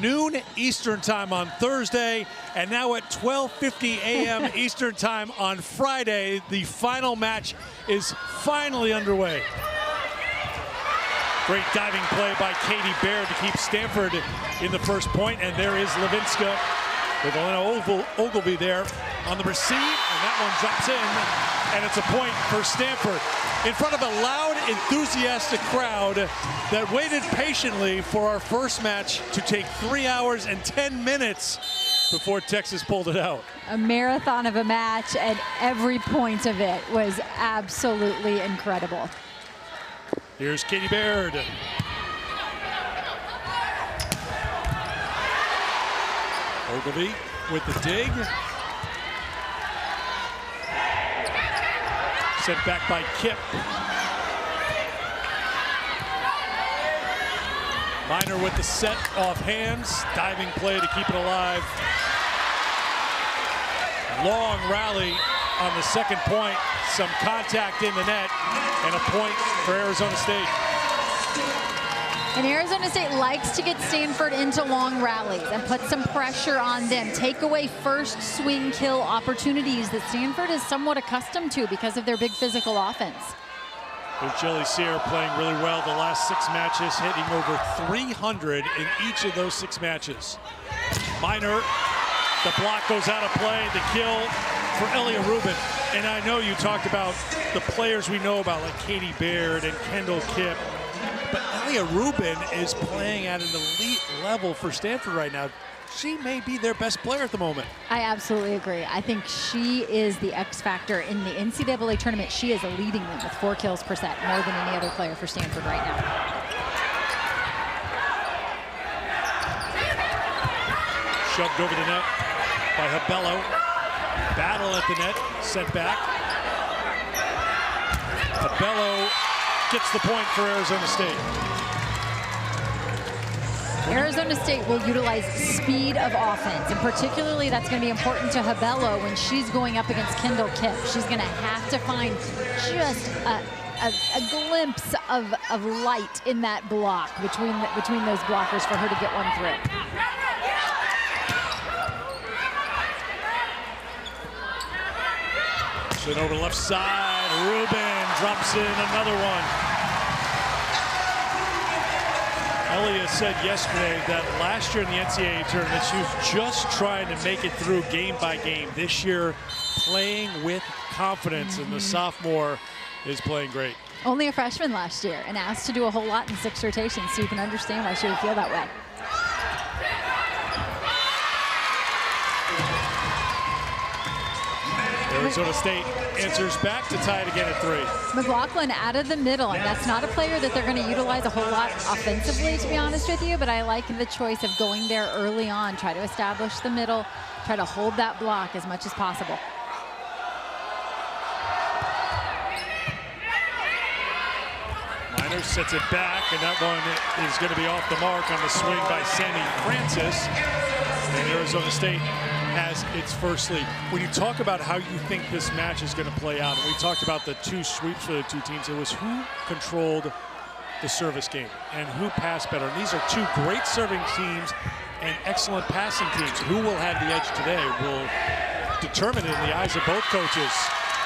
noon Eastern time on Thursday, and now at 12:50 a.m. Eastern time on Friday, the final match is finally underway. Great diving play by Katie Baird to keep Stanford in the first point, and there is Levinska with Elena Ogilvy there on the receive, and that one drops in, and it's a point for Stanford. In front of a loud, enthusiastic crowd that waited patiently for our first match to take 3 hours and 10 minutes before Texas pulled it out. A marathon of a match, and every point of it was absolutely incredible. Here's Katie Baird. Ogilvy with the dig. Sent back by Kip. Miner with the set off hands. Diving play to keep it alive. Long rally on the second point. Some contact in the net. And a point for Arizona State. And Arizona State likes to get Stanford into long rallies and put some pressure on them. Take away first swing kill opportunities that Stanford is somewhat accustomed to because of their big physical offense. There's Jelly Sear playing really well the last 6 matches, hitting over 300 in each of those 6 matches. Miner, the block goes out of play, the kill for Elia Rubin. And I know you talked about the players we know about like Katie Baird and Kendall Kipp. But Elia Rubin is playing at an elite level for Stanford right now. She may be their best player at the moment. I absolutely agree. I think she is the X factor in the NCAA tournament. She is leading them with 4 kills per set, more than any other player for Stanford right now. Shoved over the net by Habello. Battle at the net, sent back. Habello gets the point for Arizona State. Arizona State will utilize speed of offense, and particularly that's going to be important to Habello when she's going up against Kendall Kipp. She's going to have to find just a glimpse of light in that block between those blockers for her to get one through. Sent over left side, Rubin drops in another one. Elia said yesterday that last year in the NCAA tournament, she was just trying to make it through game by game. This year, playing with confidence, and the sophomore is playing great. Only a freshman last year, and asked to do a whole lot in 6 rotations, so you can understand why she would feel that way. Arizona State answers back to tie it again at 3. McLaughlin out of the middle, and that's not a player that they're going to utilize a whole lot offensively, to be honest with you, but I like the choice of going there early on, try to establish the middle, try to hold that block as much as possible. Miner sets it back, and that one is going to be off the mark on the swing by Sammy Francis, and Arizona State has its first lead. When you talk about how you think this match is going to play out, and we talked about the 2 sweeps for the 2 teams, it was who controlled the service game and who passed better. And these are 2 great serving teams and excellent passing teams. Who will have the edge today will determine it in the eyes of both coaches.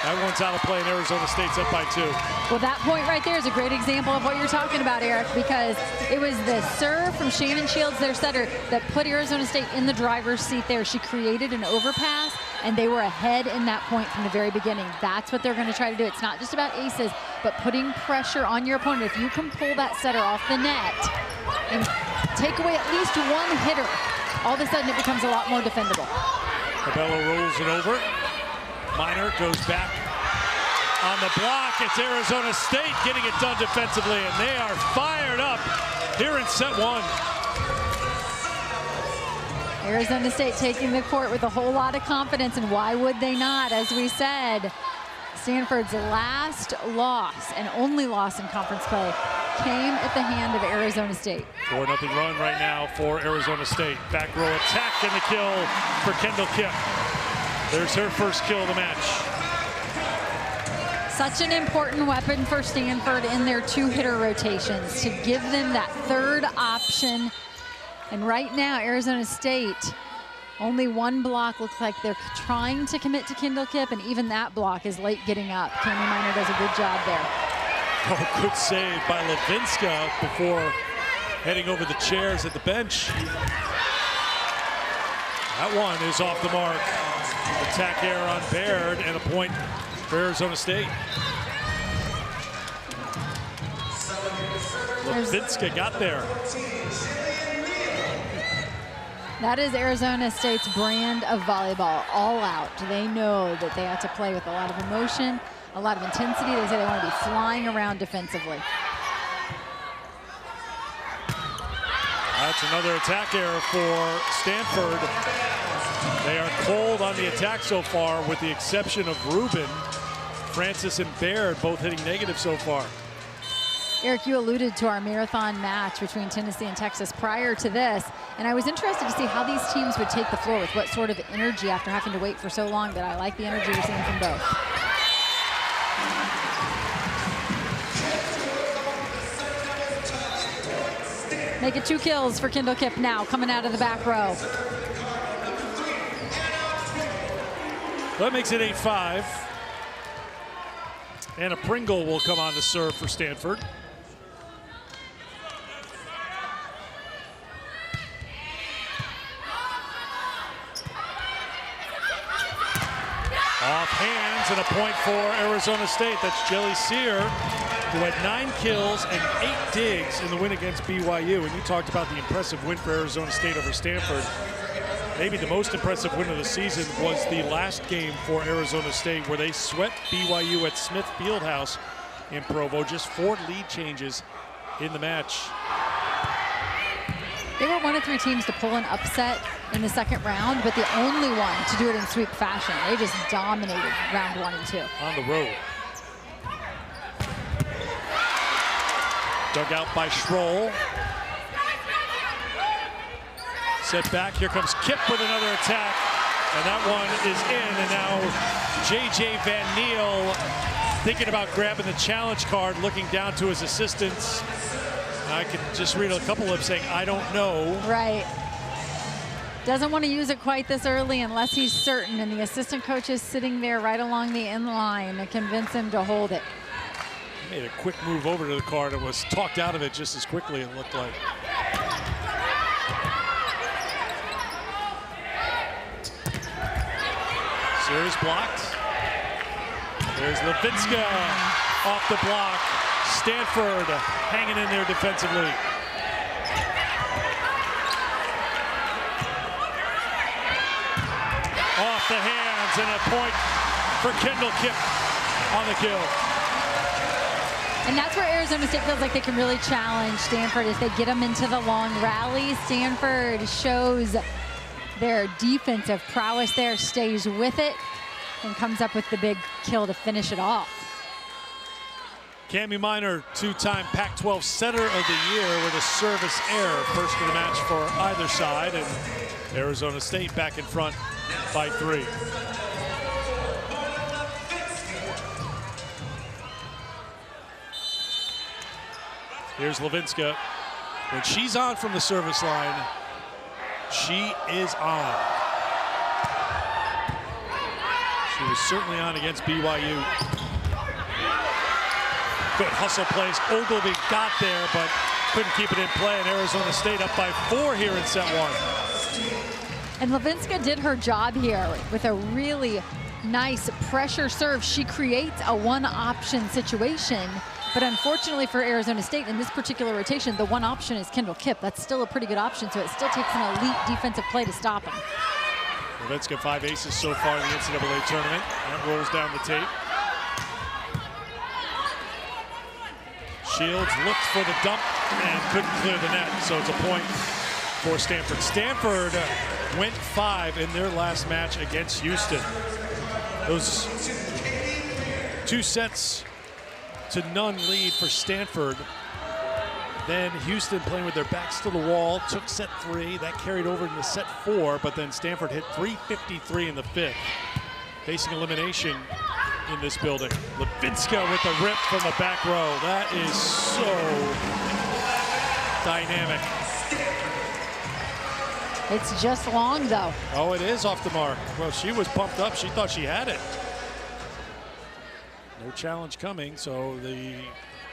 That one's out of play, and Arizona State's up by 2. Well, that point right there is a great example of what you're talking about, Eric, because it was the serve from Shannon Shields, their setter, that put Arizona State in the driver's seat there. She created an overpass, and they were ahead in that point from the very beginning. That's what they're going to try to do. It's not just about aces, but putting pressure on your opponent. If you can pull that setter off the net and take away at least one hitter, all of a sudden it becomes a lot more defendable. Cabello rolls it over. Miner goes back on the block. It's Arizona State getting it done defensively, and they are fired up here in set 1. Arizona State taking the court with a whole lot of confidence, and why would they not? As we said, Stanford's last loss and only loss in conference play came at the hand of Arizona State. 4-0 run right now for Arizona Sate. Back row attack and the kill for Kendall Kipp. There's her first kill of the match. Such an important weapon for Stanford in their 2-hitter rotations to give them that third option And right now, Arizona State, only one block. Looks like they're trying to commit to Kendall Kipp, and even that block is late getting up. Cami Minor does a good job there. Oh, good save by Levinska before heading over the chairs at the bench. That one is off the mark. Attack error on Baird and a point for Arizona State. Levinska got there. That is Arizona State's brand of volleyball, all out. They know that they have to play with a lot of emotion, a lot of intensity. They say they want to be flying around defensively. That's another attack error for Stanford. They are cold on the attack so far, with the exception of Rubin. Francis and Baird both hitting negative so far. Eric, you alluded to our marathon match between Tennessee and Texas prior to this, and I was interested to see how these teams would take the floor with what sort of energy after having to wait for so long. That I like the energy we're seeing from both. Make it 2 kills for Kendall Kipp now, coming out of the back row. That makes it 8-5. And a Pringle will come on to serve for Stanford. Off hands and a point for Arizona State. That's Jelly Sear, who had 9 kills and 8 digs in the win against BYU. And you talked about the impressive win for Arizona State over Stanford. Maybe the most impressive win of the season was the last game for Arizona State, where they swept BYU at Smith Fieldhouse in Provo. Just 4 lead changes in the match. They were one of 3 teams to pull an upset in the second round, but the only one to do it in sweep fashion. They just dominated round 1 and 2. On the road. Dug out by Schroll. Set back, here comes Kipp with another attack, and that one is in. And now J.J. Van Niel thinking about grabbing the challenge card, looking down to his assistants. I could just read a couple of them saying, I don't know. Right. Doesn't want to use it quite this early unless he's certain, and the assistant coach is sitting there right along the end line to convince him to hold it. He made a quick move over to the card and was talked out of it just as quickly, it looked like. Series blocked. There's Levinska off the block. Stanford hanging in there defensively. Off the hands and a point for Kendall Kipp on the kill. And that's where Arizona State feels like they can really challenge Stanford if they get them into the long rally. Stanford shows their defensive prowess there, stays with it, and comes up with the big kill to finish it off. Cami Minor, 2-time Pac-12 Setter of the Year with a service error. First of the match for either side, and Arizona State back in front by 3. Here's Levinska. When she's on from the service line, she is on. She was certainly on against BYU. Good hustle plays. Ogilvy got there, but couldn't keep it in play, and Arizona State up by 4 here in set 1. And Levinska did her job here with a really nice pressure serve. She creates a one-option situation, but unfortunately for Arizona State in this particular rotation, the one option is Kendall Kipp. That's still a pretty good option, so it still takes an elite defensive play to stop him. Levinska 5 aces so far in the NCAA tournament. That rolls down the tape. Shields looked for the dump and couldn't clear the net, so it's a point for Stanford. Stanford went 5 in their last match against Houston. Those 2 sets to none lead for Stanford. Then Houston, playing with their backs to the wall, took set 3. That carried over into set 4, but then Stanford hit 353 in the 5th, facing elimination in this building. Levinska with the rip from the back row. That is so dynamic. It's just long, though. Oh, it is off the mark. Well, she was pumped up. She thought she had it. No challenge coming, so the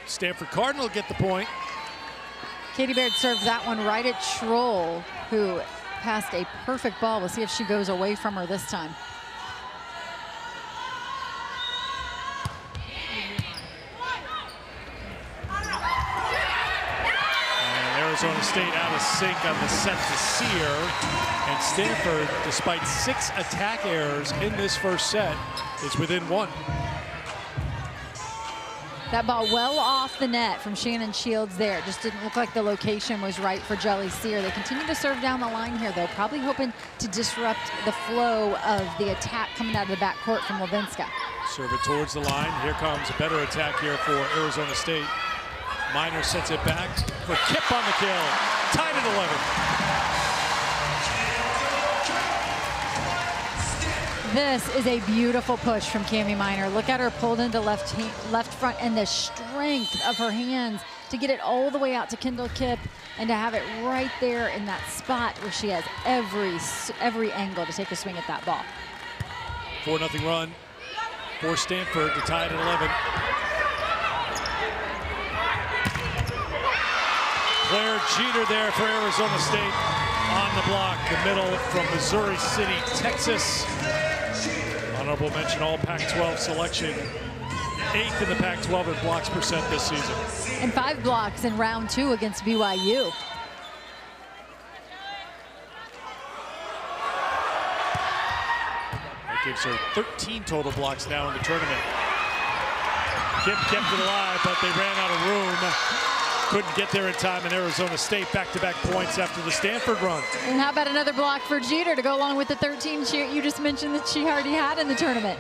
Stanford Cardinal get the point. Katie Baird served that one right at Troll, who passed a perfect ball. We'll see if she goes away from her this time. And Arizona State out of sync on the set to Sear. And Stanford, despite 6 attack errors in this first set, is within 1. That ball well off the net from Shannon Shields there. It just didn't look like the location was right for Jelly Sear. They continue to serve down the line here, though, probably hoping to disrupt the flow of the attack coming out of the backcourt from Levinska. Serve it towards the line. Here comes a better attack here for Arizona State. Minor sets it back for Kip on the kill. Tied at 11. This is a beautiful push from Cami Minor. Look at her pulled into left front, and the strength of her hands to get it all the way out to Kendall Kipp and to have it right there in that spot where she has every angle to take a swing at that ball. 4-0 run for Stanford to tie it at 11. Claire Jeter there for Arizona State on the block. The middle from Missouri City, Texas. Honorable mention, all Pac-12 selection. 8th in the Pac-12 in blocks percent this season. And 5 blocks in round 2 against BYU. That gives her 13 total blocks now in the tournament. Kip kept it alive, but they ran out of room. Couldn't get there in time, and Arizona State back-to-back points after the Stanford run. And how about another block for Jeter to go along with the 13 you just mentioned that she already had in the tournament?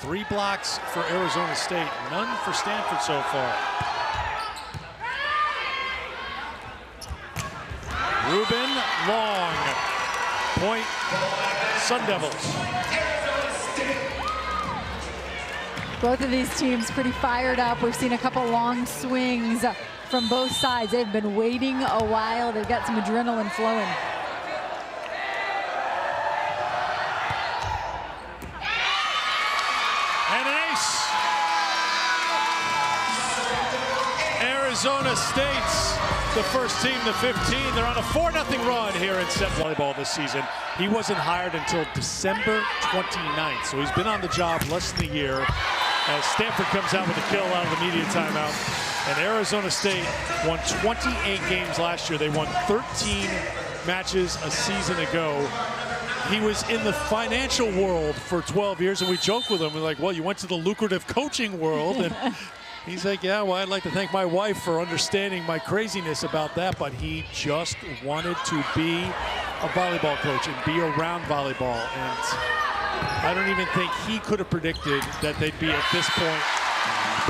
3 blocks for Arizona State, none for Stanford so far. Ruben Long, point Sun Devils. Both of these teams pretty fired up. We've seen a couple long swings from both sides. They've been waiting a while. They've got some adrenaline flowing. And an ace. Arizona State's the first team to 15. They're on a 4-0 run here in set volleyball this season. He wasn't hired until December 29th, so he's been on the job less than a year. As Stanford comes out with a kill out of the media timeout. And Arizona State won 28 games last year. They won 13 matches a season ago. He was in the financial world for 12 years, and we joke with him. We're like, well, you went to the lucrative coaching world. And he's like, yeah, well, I'd like to thank my wife for understanding my craziness about that. But he just wanted to be a volleyball coach and be around volleyball. And I don't even think he could have predicted that they'd be at this point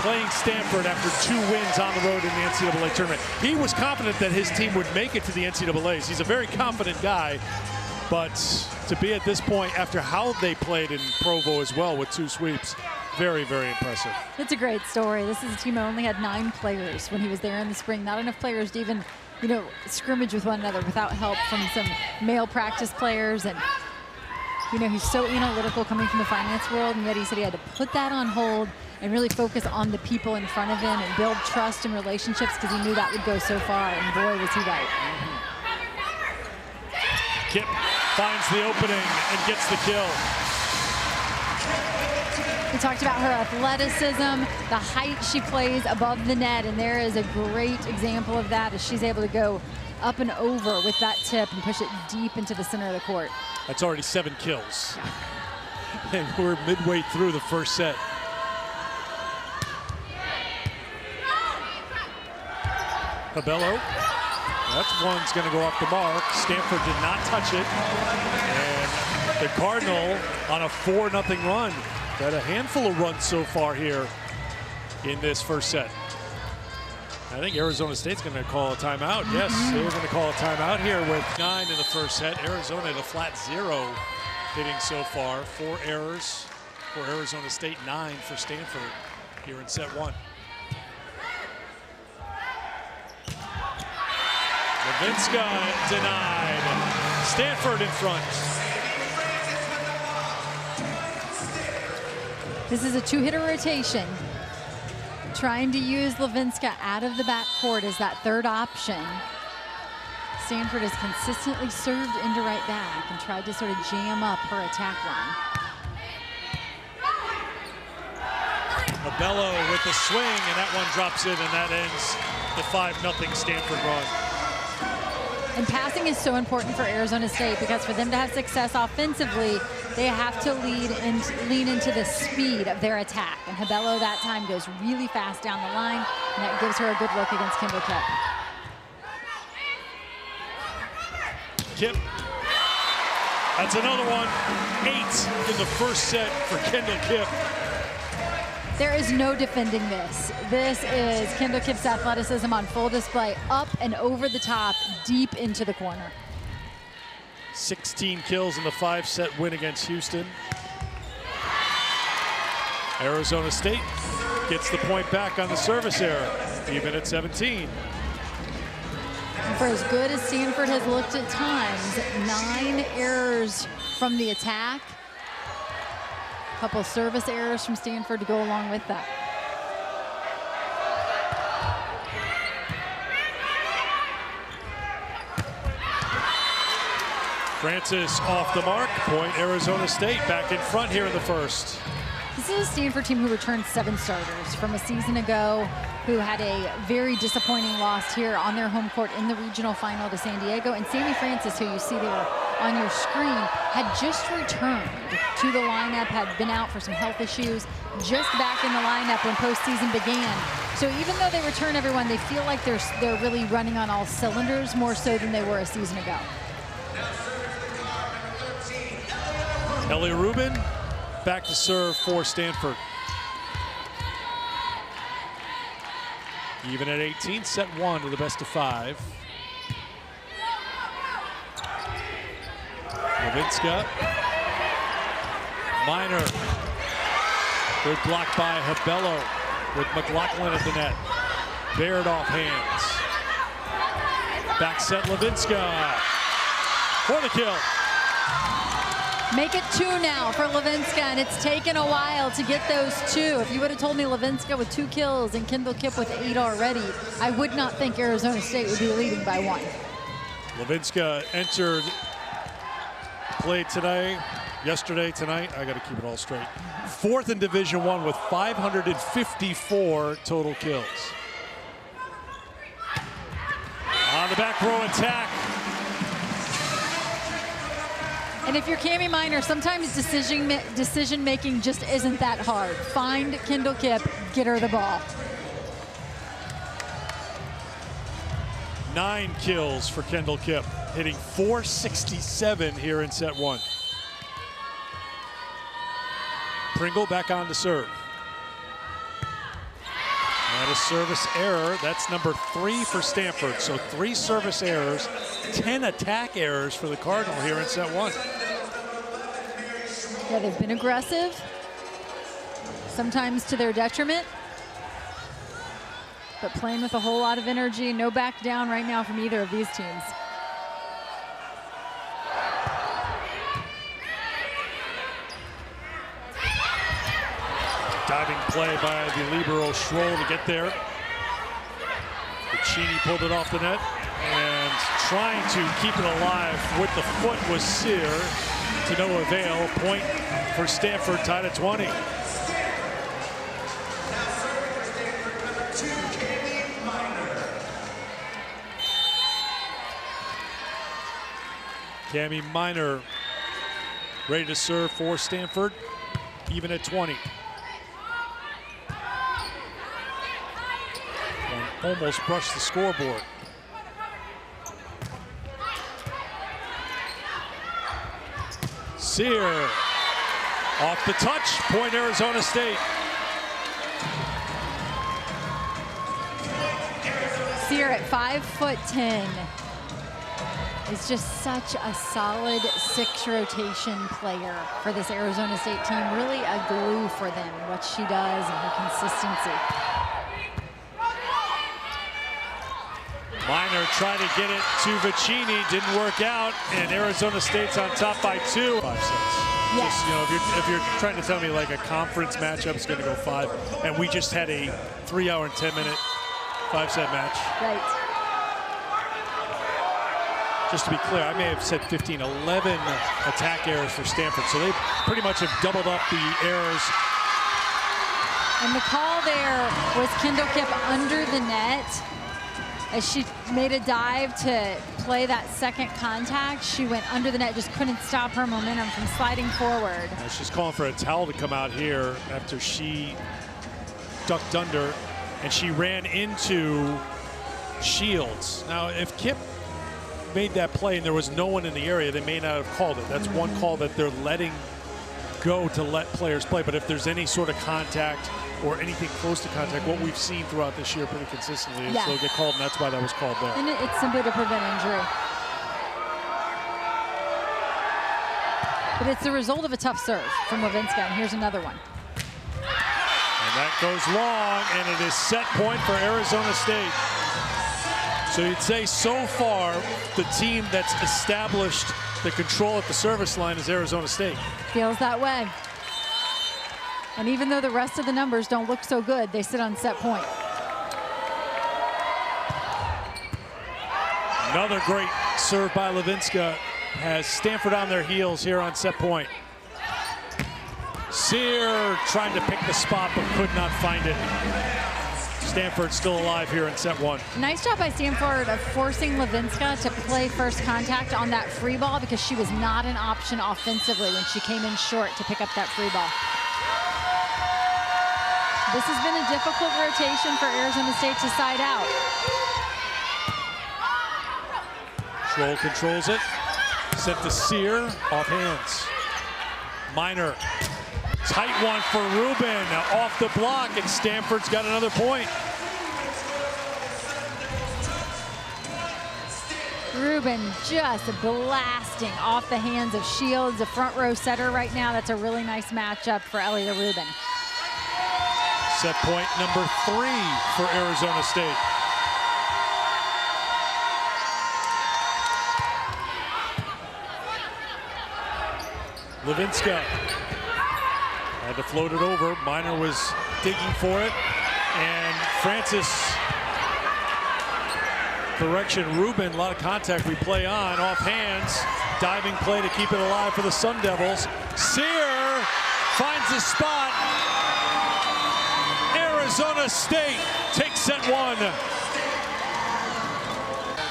playing Stanford after 2 wins on the road in the NCAA tournament. He was confident that his team would make it to the NCAAs. He's a very confident guy, but to be at this point after how they played in Provo as well with 2 sweeps, very, very impressive. It's a great story. This is a team that only had 9 players when he was there in the spring. Not enough players to even, scrimmage with one another without help from some male practice players. And he's so analytical coming from the finance world, and yet he said he had to put that on hold and really focus on the people in front of him and build trust and relationships because he knew that would go so far, and boy, was he right. Kip finds the opening and gets the kill. We talked about her athleticism, the height she plays above the net, and there is a great example of that as she's able to go up and over with that tip and push it deep into the center of the court. That's already 7 kills. And we're midway through the first set. Cabello. That one's going to go off the mark. Stanford did not touch it. And the Cardinal on a 4-0 run. Got a handful of runs so far here in this first set. I think Arizona State's going to call a timeout. Yes, they're going to call a timeout here with 9 in the first set. Arizona at a flat 0 hitting so far. 4 errors for Arizona State, 9 for Stanford here in set 1. Levinska denied. Stanford in front. This is a two-hitter rotation. Trying to use Levinska out of the backcourt as that third option. Stanford has consistently served into right back and tried to sort of jam up her attack line. Abello with the swing, and that one drops in, and that ends the 5-0 Stanford run. And passing is so important for Arizona State because for them to have success offensively, they have to lean into the speed of their attack. And Abello that time goes really fast down the line, and that gives her a good look against Kendall Kipp. Kipp. That's another one. 8 in the first set for Kendall Kipp. There is no defending this. This is Kendall Kipp's athleticism on full display, up and over the top, deep into the corner. 16 kills in the 5-set win against Houston. Arizona State gets the point back on the service error, even at 17. And for as good as Stanford has looked at times, 9 errors from the attack. A couple service errors from Stanford to go along with that. Francis off the mark. Point Arizona State back in front here in the first. This is a Stanford team who returned 7 starters from a season ago, who had a very disappointing loss here on their home court in the regional final to San Diego. And Sammy Francis, who you see there on your screen, had just returned to the lineup, had been out for some health issues, just back in the lineup when postseason began. So even though they return everyone, they feel like they're really running on all cylinders, more so than they were a season ago. Ellie Rubin back to serve for Stanford. Even at 18, set 1 to the best of 5. Levinska. Minor. Good block by Abello with McLaughlin at the net. Baird off hands. Back set Levinska for the kill. Make it 2 now for Levinska, and it's taken a while to get those 2. If you would have told me Levinska with 2 kills and Kendall Kipp with 8 already, I would not think Arizona State would be leading by 1. Levinska entered, played today, yesterday, tonight. I got to keep it all straight. 4th in Division I with 554 total kills. On the back row attack. And if you're Cami Minor, sometimes decision making just isn't that hard. Find Kendall Kipp, get her the ball. 9 kills for Kendall Kipp, hitting .467 here in set 1. Pringle back on to serve. And a service error. That's number 3 for Stanford. So 3 service errors, 10 attack errors for the Cardinal here in set 1. Yeah, they've been aggressive, sometimes to their detriment, but playing with a whole lot of energy. No back down right now from either of these teams. Diving play by the libero Schroll to get there. Cini pulled it off the net, and trying to keep it alive with the foot was Sear, to no avail. Point for Stanford, tied at 20. Cami Minor ready to serve for Stanford, even at 20. And almost brushed the scoreboard. Sear off the touch, point Arizona State. Sear at 5'10" is just such a solid 6 rotation player for this Arizona State team. Really a glue for them, what she does and her consistency. Minor tried to get it to Vicini, didn't work out, and Arizona State's on top by 2. 5 sets. Yes. Just, you know, if you're trying to tell me like a conference matchup is going to go 5, and we just had a 3-hour and 10-minute 5-set match. Right. Just to be clear, I may have said 15, 11 attack errors for Stanford, so they pretty much have doubled up the errors. And the call there was Kendall Kipp under the net. As she made a dive to play that second contact, she went under the net, just couldn't stop her momentum from sliding forward. She's calling for a towel to come out here after she ducked under, and she ran into Shields. Now, if Kipp made that play and there was no one in the area, they may not have called it. That's one call that they're letting go to let players play. But if there's any sort of contact or anything close to contact, what we've seen throughout this year pretty consistently, is they'll get called, and that's why that was called there. And it's simply to prevent injury. But it's the result of a tough serve from Levinska, and here's another one. And that goes long, and it is set point for Arizona State. So you'd say so far the team that's established the control at the service line is Arizona State. Feels that way. And even though the rest of the numbers don't look so good, they sit on set point. Another great serve by Levinska has Stanford on their heels here on set point. Sear trying to pick the spot but could not find it. Stanford still alive here in set 1. Nice job by Stanford of forcing Levinska to play first contact on that free ball, because she was not an option offensively when she came in short to pick up that free ball. This has been a difficult rotation for Arizona State to side out. Schroll controls it. Sent to Sear, off hands. Minor. Tight one for Rubin, off the block, and Stanford's got another point. Rubin just blasting off the hands of Shields, a front row setter right now. That's a really nice matchup for Elia Rubin. Set point number 3 for Arizona State. Levinska had to float it over. Minor was digging for it, and Francis, correction, Rubin, a lot of contact we play on, off hands, diving play to keep it alive for the Sun Devils. Sear finds the spot. Arizona State takes set 1.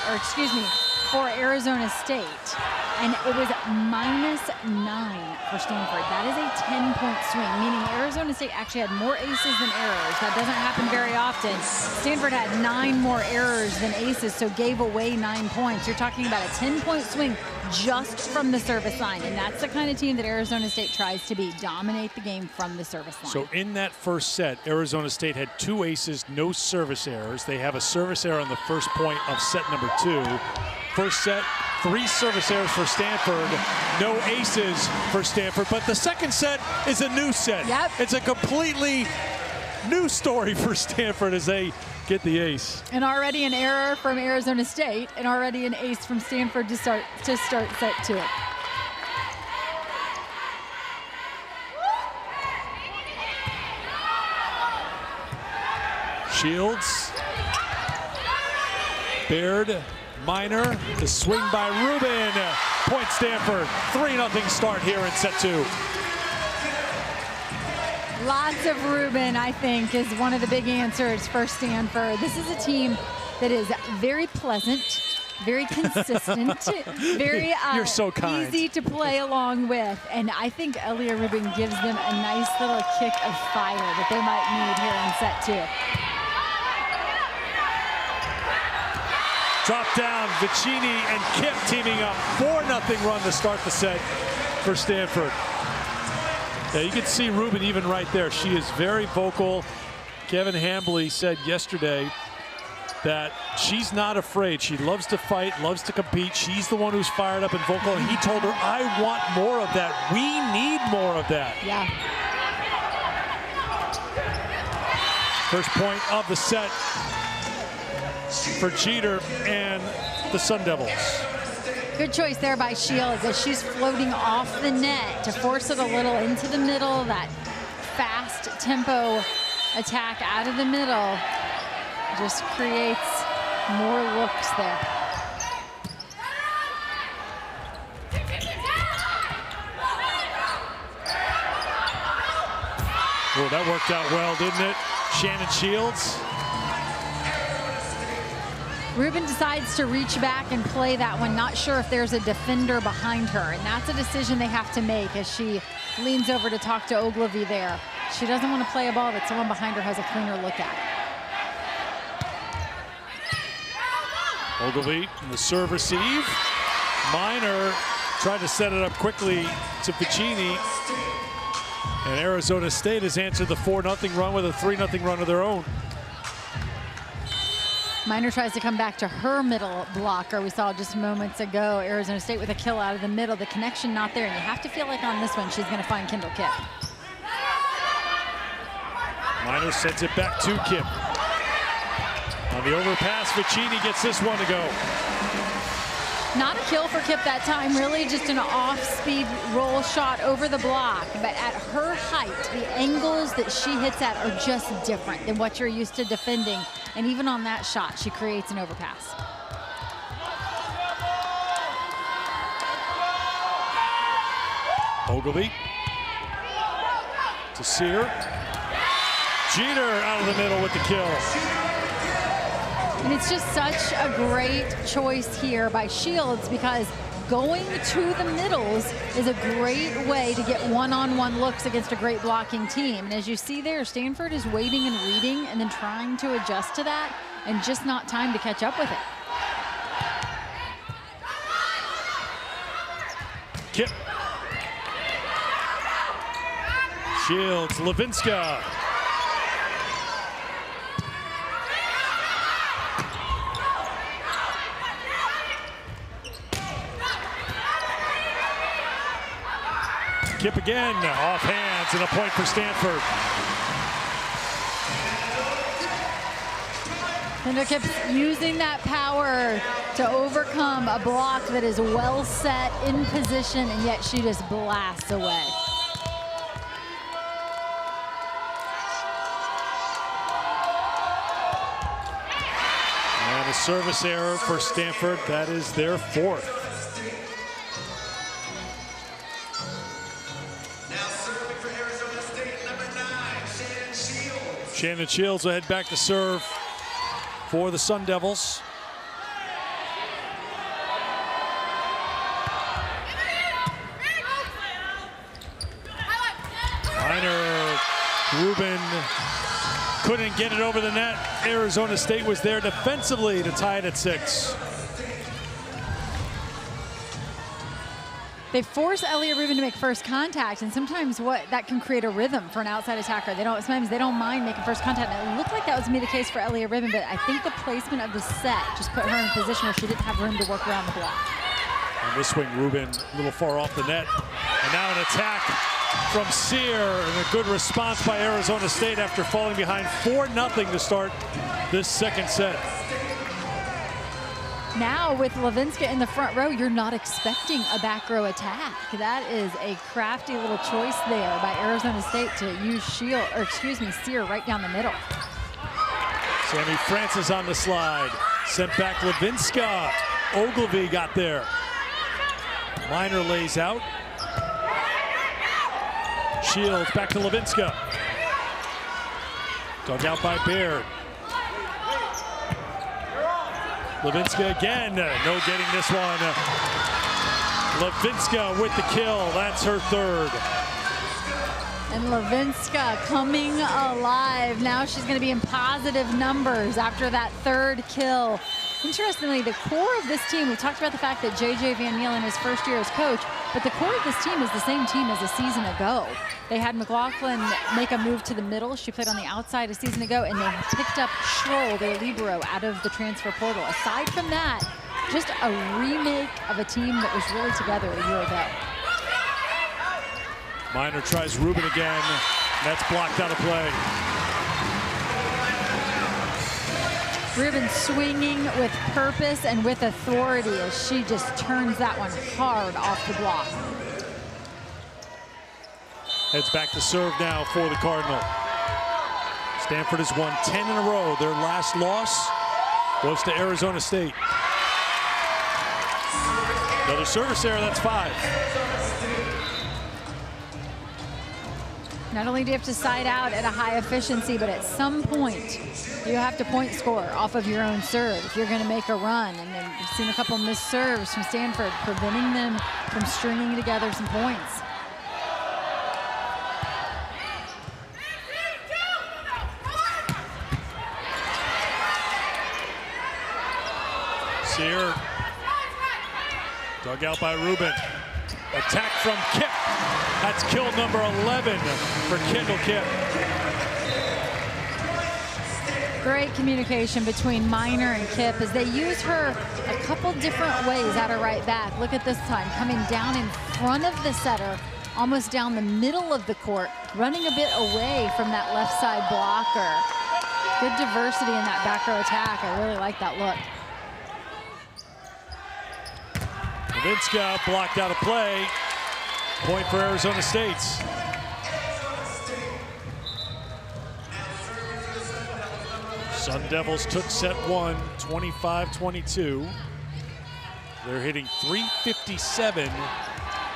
Or excuse me, for Arizona State. And it was -9 for Stanford. That is a 10-point swing, meaning Arizona State actually had more aces than errors. That doesn't happen very often. Stanford had 9 more errors than aces, so gave away 9 points. You're talking about a 10-point swing just from the service line, and that's the kind of team that Arizona State tries to be, dominate the game from the service line. So in that first set, Arizona State had 2 aces, no service errors. They have a service error on the first point of set number 2. First set, 3 service errors for Stanford, no aces for Stanford, but the second set is a new set. Yep. It's a completely new story for Stanford as they get the ace. And already an error from Arizona State, and already an ace from Stanford to start set 2. Shields, Baird, Minor, the swing by Rubin, point Stanford, 3-0 start here in set 2. Lots of Rubin, I think, is one of the big answers for Stanford. This is a team that is very pleasant, very consistent, very You're so kind. easy to play along with. And I think Elia Rubin gives them a nice little kick of fire that they might need here in set 2. Drop down, Vicini and Kipp teaming up. 4-0 run to start the set for Stanford. Yeah, you can see Rubin even right there. She is very vocal. Kevin Hambley said yesterday that she's not afraid. She loves to fight, loves to compete. She's the one who's fired up and vocal. And he told her, I want more of that. We need more of that. Yeah. First point of the set for Jeter and the Sun Devils. Good choice there by Shields as she's floating off the net to force it a little into the middle. That fast tempo attack out of the middle just creates more looks there. Oh, that worked out well, didn't it? Shannon Shields. Rubin decides to reach back and play that one, not sure if there's a defender behind her, and that's a decision they have to make as she leans over to talk to Ogilvy there. She doesn't want to play a ball that someone behind her has a cleaner look at. Ogilvy in the serve receive. Minor tried to set it up quickly to Piccini. And Arizona State has answered the 4-0 run with a 3-0 run of their own. Minor tries to come back to her middle blocker. We saw just moments ago Arizona State with a kill out of the middle. The connection not there, and you have to feel like on this one she's going to find Kendall Kipp. Minor sends it back to Kipp. On the overpass, Piccini gets this one to go. Not a kill for Kipp that time, really just an off-speed roll shot over the block. But at her height, the angles that she hits at are just different than what you're used to defending. And even on that shot, she creates an overpass. Ogilvy to Sear. Jeter out of the middle with the kill. And it's just such a great choice here by Shields because going to the middles is a great way to get one-on-one looks against a great blocking team. And as you see there, Stanford is waiting and reading and then trying to adjust to that and just not time to catch up with it. Kipp. Shields, Levinska. Kipp again, off hands, and a point for Stanford. Kendall Kipp's using that power to overcome a block that is well set in position, and yet she just blasts away. And a service error for Stanford. That is their fourth. Shannon Shields will head back to serve for the Sun Devils. Minor, Rubin couldn't get it over the net. Arizona State was there defensively to tie it at 6. They force Elliott Rubin to make first contact, and sometimes that can create a rhythm for an outside attacker. Sometimes they don't mind making first contact. And it looked like that was going to be the case for Elliott Rubin, but I think the placement of the set just put her in a position where she didn't have room to work around the block. On this swing, Rubin a little far off the net. And now an attack from Sear, and a good response by Arizona State after falling behind 4-0 to start this second set. Now with Levinska in the front row, you're not expecting a back row attack. That is a crafty little choice there by Arizona State to use Sear right down the middle. Sammy Francis on the slide. Sent back Levinska. Ogilvy got there. Minor lays out. Shields back to Levinska. Dug out by Baird. Levinska again, no getting this one. Levinska with the kill, that's her third. And Levinska coming alive. Now she's going to be in positive numbers after that third kill. Interestingly, the core of this team, we talked about the fact that J.J. Van Niel in his first year as coach, but the core of this team is the same team as a season ago. They had McLaughlin make a move to the middle. She played on the outside a season ago, and they picked up Schroll, their libero, out of the transfer portal. Aside from that, just a remake of a team that was really together a year ago. Minor tries Rubin again. That's blocked out of play. Rubin swinging with purpose and with authority as she just turns that one hard off the block. Heads back to serve now for the Cardinal. Stanford has won 10 in a row. Their last loss was to Arizona State. Another service error, that's 5. Not only do you have to side out at a high efficiency, but at some point you have to point score off of your own serve if you're going to make a run. And then you've seen a couple missed serves from Stanford, preventing them from stringing together some points. Sear, dug out by Rubin. Attack from Kip. That's kill number 11 for Kendall Kip. Great communication between Minor and Kip as they use her a couple different ways at her right back. Look at this time, coming down in front of the setter, almost down the middle of the court, running a bit away from that left side blocker. Good diversity in that back row attack. I really like that look. Levinska blocked out of play. Point for Arizona State. Sun Devils took set 1, 25-22. They're hitting .357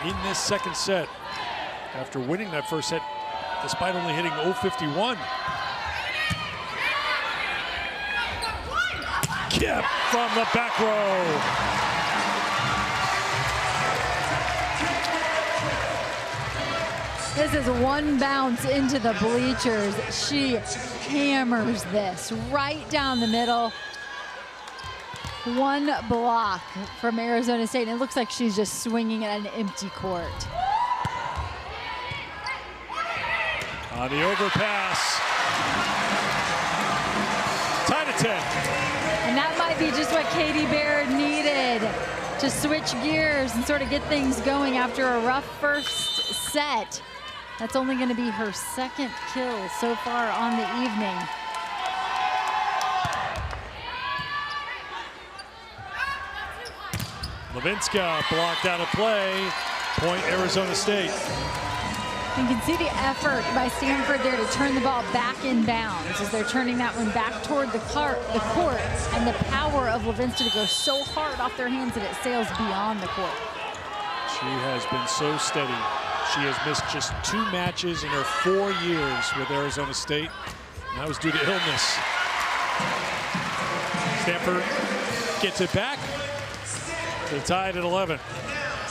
in this second set after winning that first set, despite only hitting .051. Kip from the back row. This is one bounce into the bleachers. She hammers this right down the middle. One block from Arizona State. And it looks like she's just swinging at an empty court. On the overpass. Tied to 10. And that might be just what Katie Baird needed to switch gears and sort of get things going after a rough first set. That's only going to be her second kill so far on the evening. Levinska blocked out of play. Point Arizona State. You can see the effort by Stanford there to turn the ball back in bounds as they're turning that one back toward the court, and the power of Levinska to go so hard off their hands that it sails beyond the court. She has been so steady. She has missed just 2 matches in her 4 years with Arizona State. And that was due to illness. Stanford gets it back. They're tied at 11.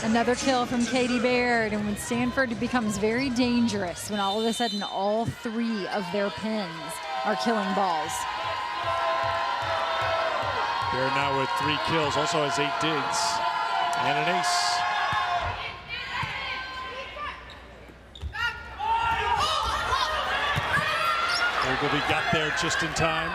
Another kill from Katie Baird, and when Stanford becomes very dangerous, when all of a sudden all 3 of their pins are killing balls. Baird now with 3 kills, also has 8 digs and an ace. Ogilvy got there just in time.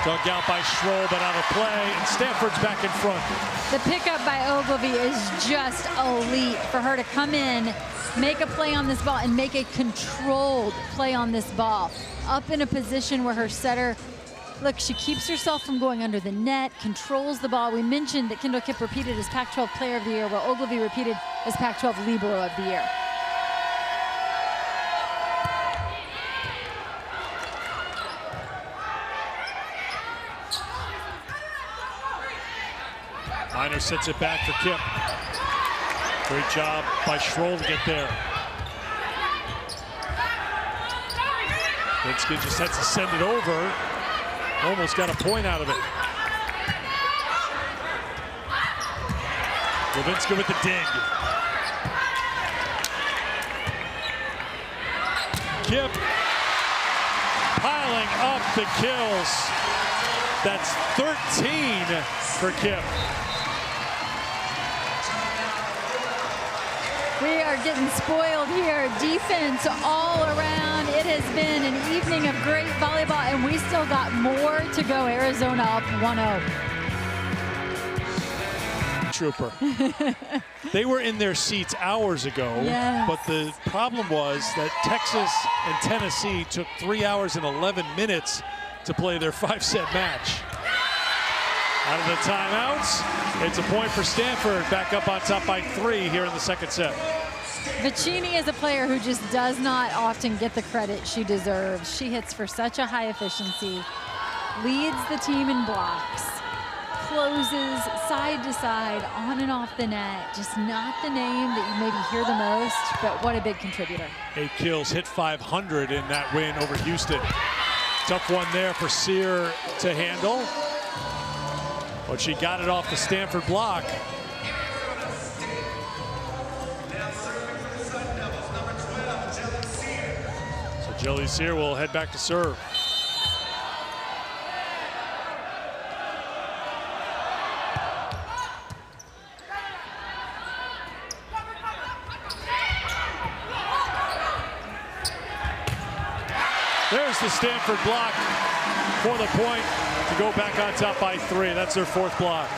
Dug out by Schroll, but out of play, and Stanford's back in front. The pickup by Ogilvy is just elite for her to come in, make a play on this ball, and make a controlled play on this ball. Up in a position where her setter, look, she keeps herself from going under the net, controls the ball. We mentioned that Kendall Kip repeated as Pac-12 Player of the Year, while Ogilvy repeated as Pac-12 Libero of the Year. Minor sets it back for Kip. Great job by Schroll to get there. Levinska just has to send it over. Almost got a point out of it. Levinska with the dig. Kip piling up the kills. That's 13 for Kip. We are getting spoiled here. Defense all around. It has been an evening of great volleyball, and we still got more to go. Arizona up 1-0. Trooper. They were in their seats hours ago, yes. But the problem was that Texas and Tennessee took 3 hours and 11 minutes to play their 5-set match. Out of the timeouts, it's a point for Stanford, back up on top by 3 here in the second set. Vicini is a player who just does not often get the credit she deserves. She hits for such a high efficiency, leads the team in blocks, closes side to side, on and off the net. Just not the name that you maybe hear the most, but what a big contributor. 8 kills, hit 500 in that win over Houston. Tough one there for Sear to handle, but she got it off the Stanford block. So Jelly Sear will head back to serve. There's the Stanford block for the point to go back on top by 3. That's their 4th block.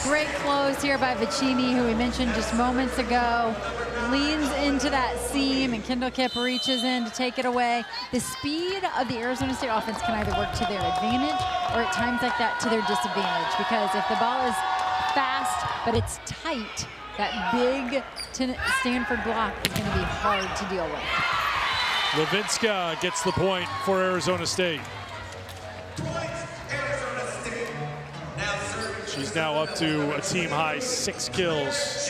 Great close here by Vicini, who we mentioned just moments ago. Leans into that seam, and Kendall Kipp reaches in to take it away. The speed of the Arizona State offense can either work to their advantage or at times like that to their disadvantage, because if the ball is fast but it's tight, that big Stanford block is going to be hard to deal with. Levinska gets the point for Arizona State. She's now up to a team high 6 kills.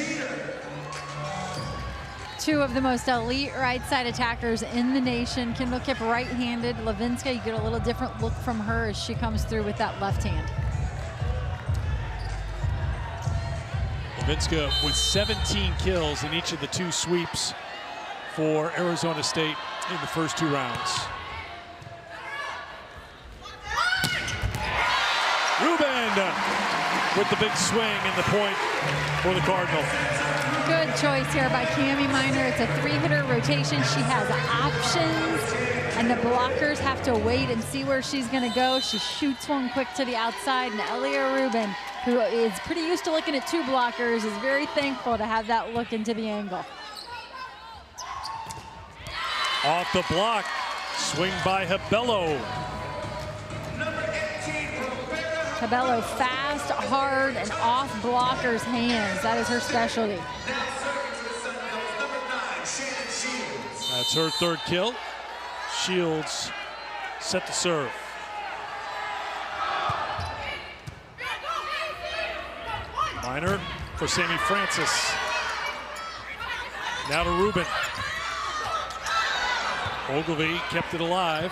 2 of the most elite right side attackers in the nation. Kendall Kipp right-handed. Levinska, you get a little different look from her as she comes through with that left hand. Levinska with 17 kills in each of the 2 sweeps for Arizona State in the first 2 rounds. Rubin with the big swing and the point for the Cardinal. Good choice here by Cami Miner. It's a 3-hitter rotation. She has options, and the blockers have to wait and see where she's going to go. She shoots one quick to the outside, and Elia Rubin, who is pretty used to looking at 2 blockers, is very thankful to have that look into the angle. Off the block, swing by Habello. Habello fast, hard, and off blockers' hands. That is her specialty. That's her 3rd kill. Shields set to serve. Miner for Sammy Francis. Now to Rubin. Ogilvy kept it alive.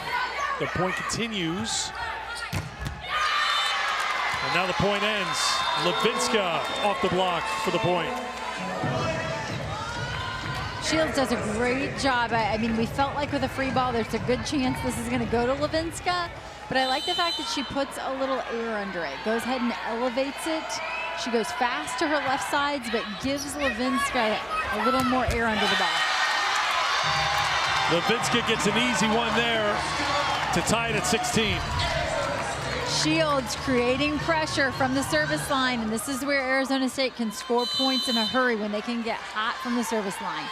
The point continues. And now the point ends. Levinska off the block for the point. Shields does a great job. I mean, we felt like with a free ball, there's a good chance this is going to go to Levinska. But I like the fact that she puts a little air under it. Goes ahead and elevates it. She goes fast to her left sides, but gives Levinska a little more air under the ball. Levinska gets an easy one there to tie it at 16. Shields creating pressure from the service line, and this is where Arizona State can score points in a hurry when they can get hot from the service line.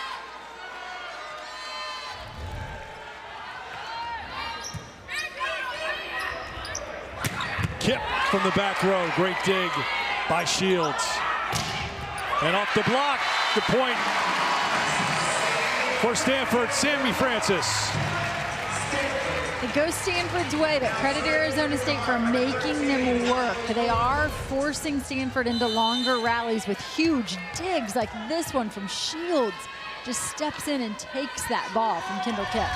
Kipp from the back row, great dig by Shields. And off the block, the point for Stanford, Sammy Francis. It goes Stanford's way, but credit Arizona State for making them work. They are forcing Stanford into longer rallies with huge digs like this one from Shields. Just steps in and takes that ball from Kendall Kipp.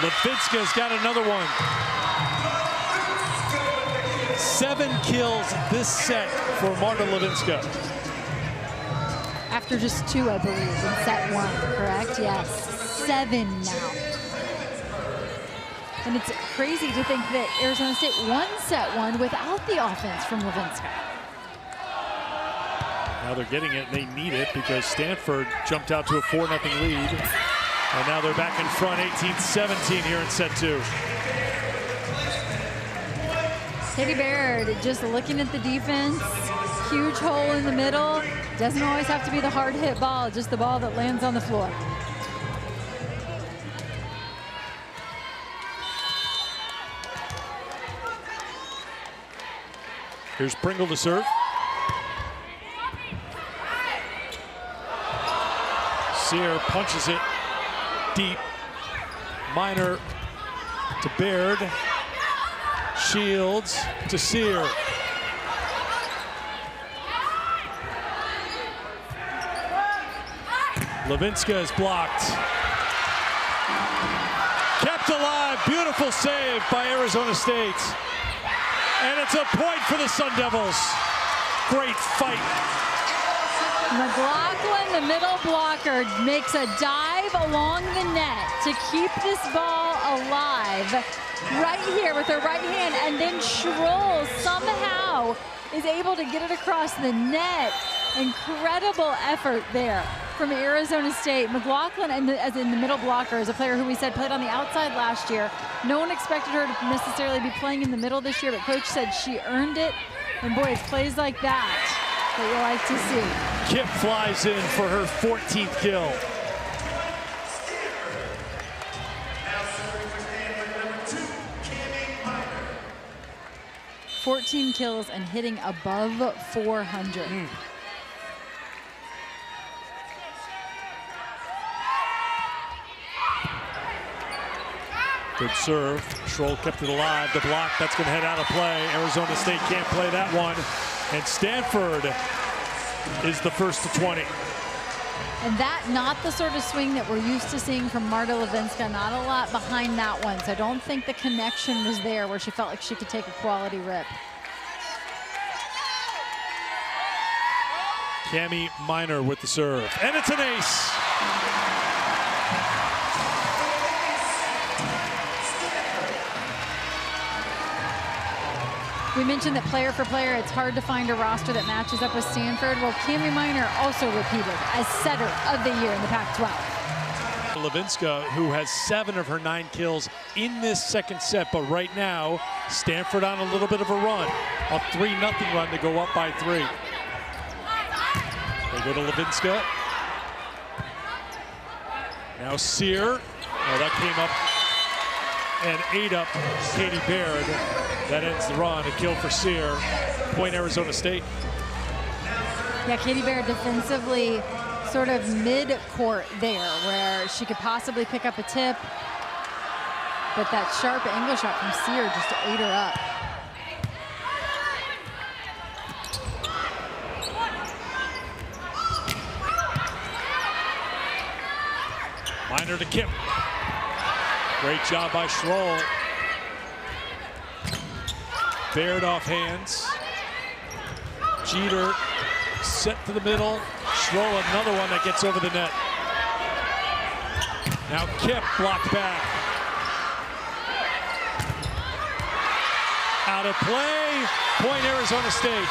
Levinska's got another one. 7 kills this set for Marta Levinska. After just 2, I believe, in set 1, correct? Yes, 7 now. And it's crazy to think that Arizona State won set 1 without the offense from Levinska. Now they're getting it, and they need it because Stanford jumped out to a 4-0 lead. And now they're back in front, 18-17 here in set 2. Katie Baird just looking at the defense. Huge hole in the middle. Doesn't always have to be the hard hit ball, just the ball that lands on the floor. Here's Pringle to serve. Sear punches it deep. Minor to Baird. Shields to Sear. Levinska is blocked. Kept alive. Beautiful save by Arizona State. And it's a point for the Sun Devils. Great fight. McLaughlin, the middle blocker, makes a dive along the net to keep this ball alive right here with her right hand, and then Schroll somehow is able to get it across the net. Incredible effort there from Arizona State. McLaughlin, as in the middle blocker, is a player who we said played on the outside last year. No one expected her to necessarily be playing in the middle this year, but coach said she earned it. And boy, it's plays like that you like to see. Kip flies in for her 14th kill. "14 kills and hitting above 400. Good serve. Schroll kept it alive. The block, that's going to head out of play. Arizona State can't play that one. And Stanford is the first to 20. And that, not the sort of swing that we're used to seeing from Marta Levinska. Not a lot behind that one. So I don't think the connection was there where she felt like she could take a quality rip. Cami Minor with the serve. And it's an ace. We mentioned that player for player, it's hard to find a roster that matches up with Stanford. Well, Cami Minor also repeated as setter of the year in the Pac-12. Levinska, who has 7 of her 9 kills in this second set, but right now, Stanford on a little bit of a run. A 3-0 run to go up by 3. They go to Levinska. Now Sear. Oh, that came up and ate up Katie Baird. That ends the run. A kill for Sear. Point Arizona State. Yeah, Katie Baird defensively sort of mid-court there where she could possibly pick up a tip. But that sharp angle shot from Sear just ate her up. Minor to Kip. Great job by Schroll. Baird off hands. Jeter set to the middle. Schroll, another one that gets over the net. Now Kip blocked back. Out of play. Point Arizona State.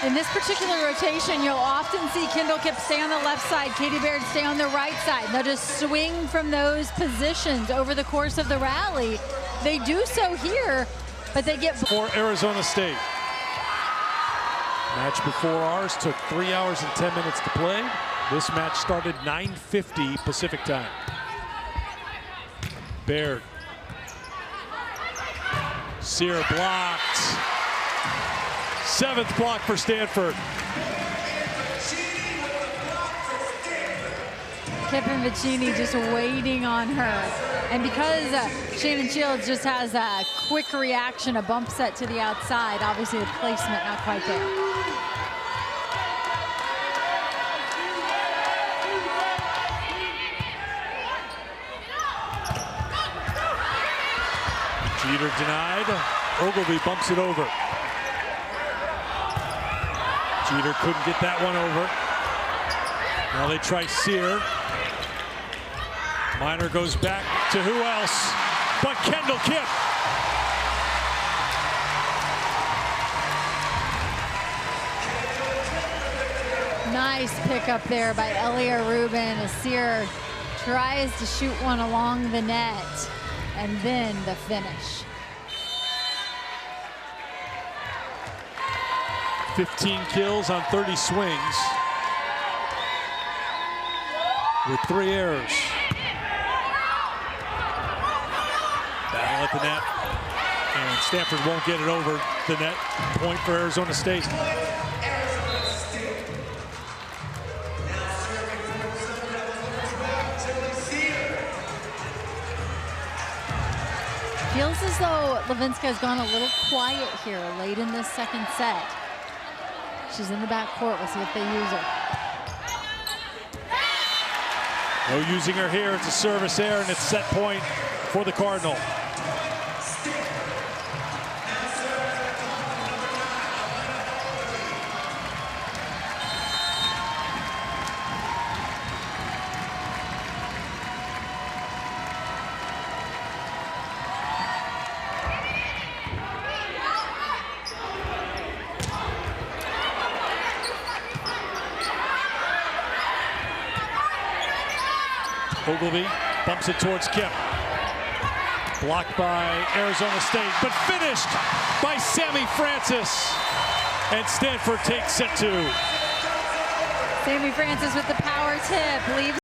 In this particular rotation, you'll often see Kendall Kip stay on the left side, Katie Baird stay on the right side. They'll just swing from those positions over the course of the rally. They do so here, but they get... For Arizona State. Match before ours took 3 hours and 10 minutes to play. This match started 9:50 Pacific time. Baird. Sear blocked. 7th block for Stanford. Kip and Vicini just waiting on her. And because Shannon Shields just has a quick reaction, a bump set to the outside, obviously the placement not quite there. Jeter denied. Ogilvy bumps it over. Jeter couldn't get that one over. Now they try Sear. Minor goes back to who else but Kendall Kip. Nice pickup there by Elia Rubin as Sear tries to shoot one along the net, and then the finish. 15 kills on 30 swings with 3 errors. Battle at the net, and Stanford won't get it over the net. Point for Arizona State. Feels as though Levinska has gone a little quiet here late in this second set. She's in the back court. We'll see if they use her. No using her here. It's a service error, and it's set point for the Cardinal. Ogilvy bumps it towards Kip. Blocked by Arizona State, but finished by Sammy Francis. And Stanford takes set 2. Sammy Francis with the power tip leaves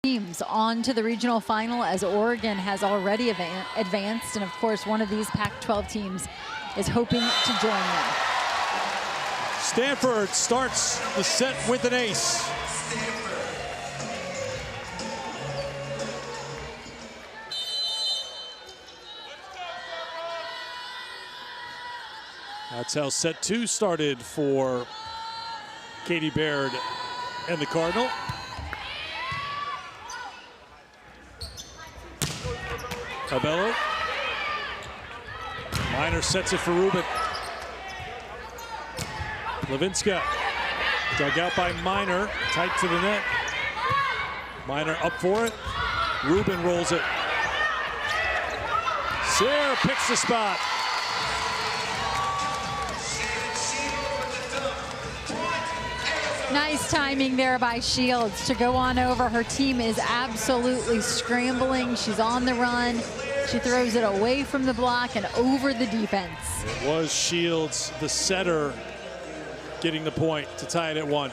teams on to the regional final, as Oregon has already advanced, and of course one of these Pac-12 teams is hoping to join them. Stanford starts the set with an ace. That's how set 2 started for Katie Baird and the Cardinal. Abello. Miner sets it for Rubin. Levinska dug out by Miner, tight to the net. Miner up for it. Rubin rolls it. Sear picks the spot. Nice timing there by Shields to go on over. Her team is absolutely scrambling. She's on the run. She throws it away from the block and over the defense. It was Shields, the setter, getting the point to tie it at 1.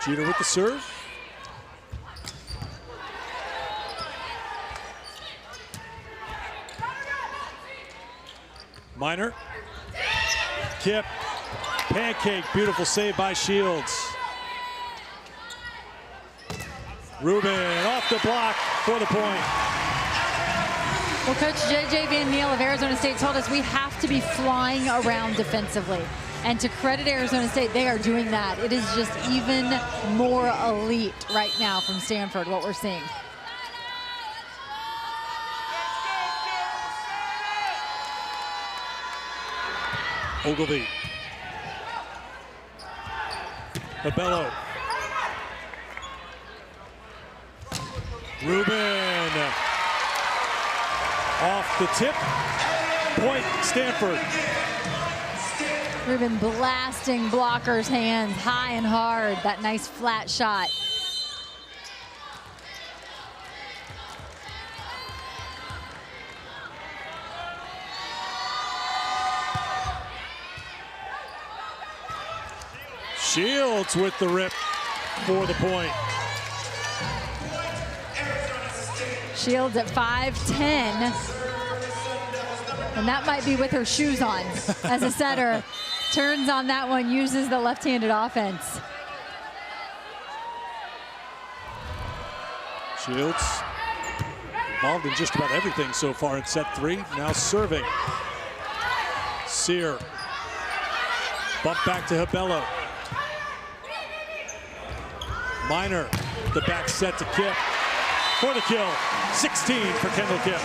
Jeter with the serve. Miner. Kip. Pancake. Beautiful save by Shields. Rubin off the block for the point. Well, Coach J.J. Van Niel of Arizona State told us we have to be flying around defensively. And to credit Arizona State, they are doing that. It is just even more elite right now from Stanford, what we're seeing. Ogilvy. Abello. Rubin. Off the tip. Point, Stanford. Rubin blasting blockers' hands high and hard. That nice flat shot. Shields with the rip for the point. Shields at 5'10", and that might be with her shoes on as a setter. Turns on that one, uses the left-handed offense. Shields involved in just about everything so far in set 3. Now serving. Sear. Bump back to Abello. Miner, the back set to Kip for the kill. 16 for Kendall Kip.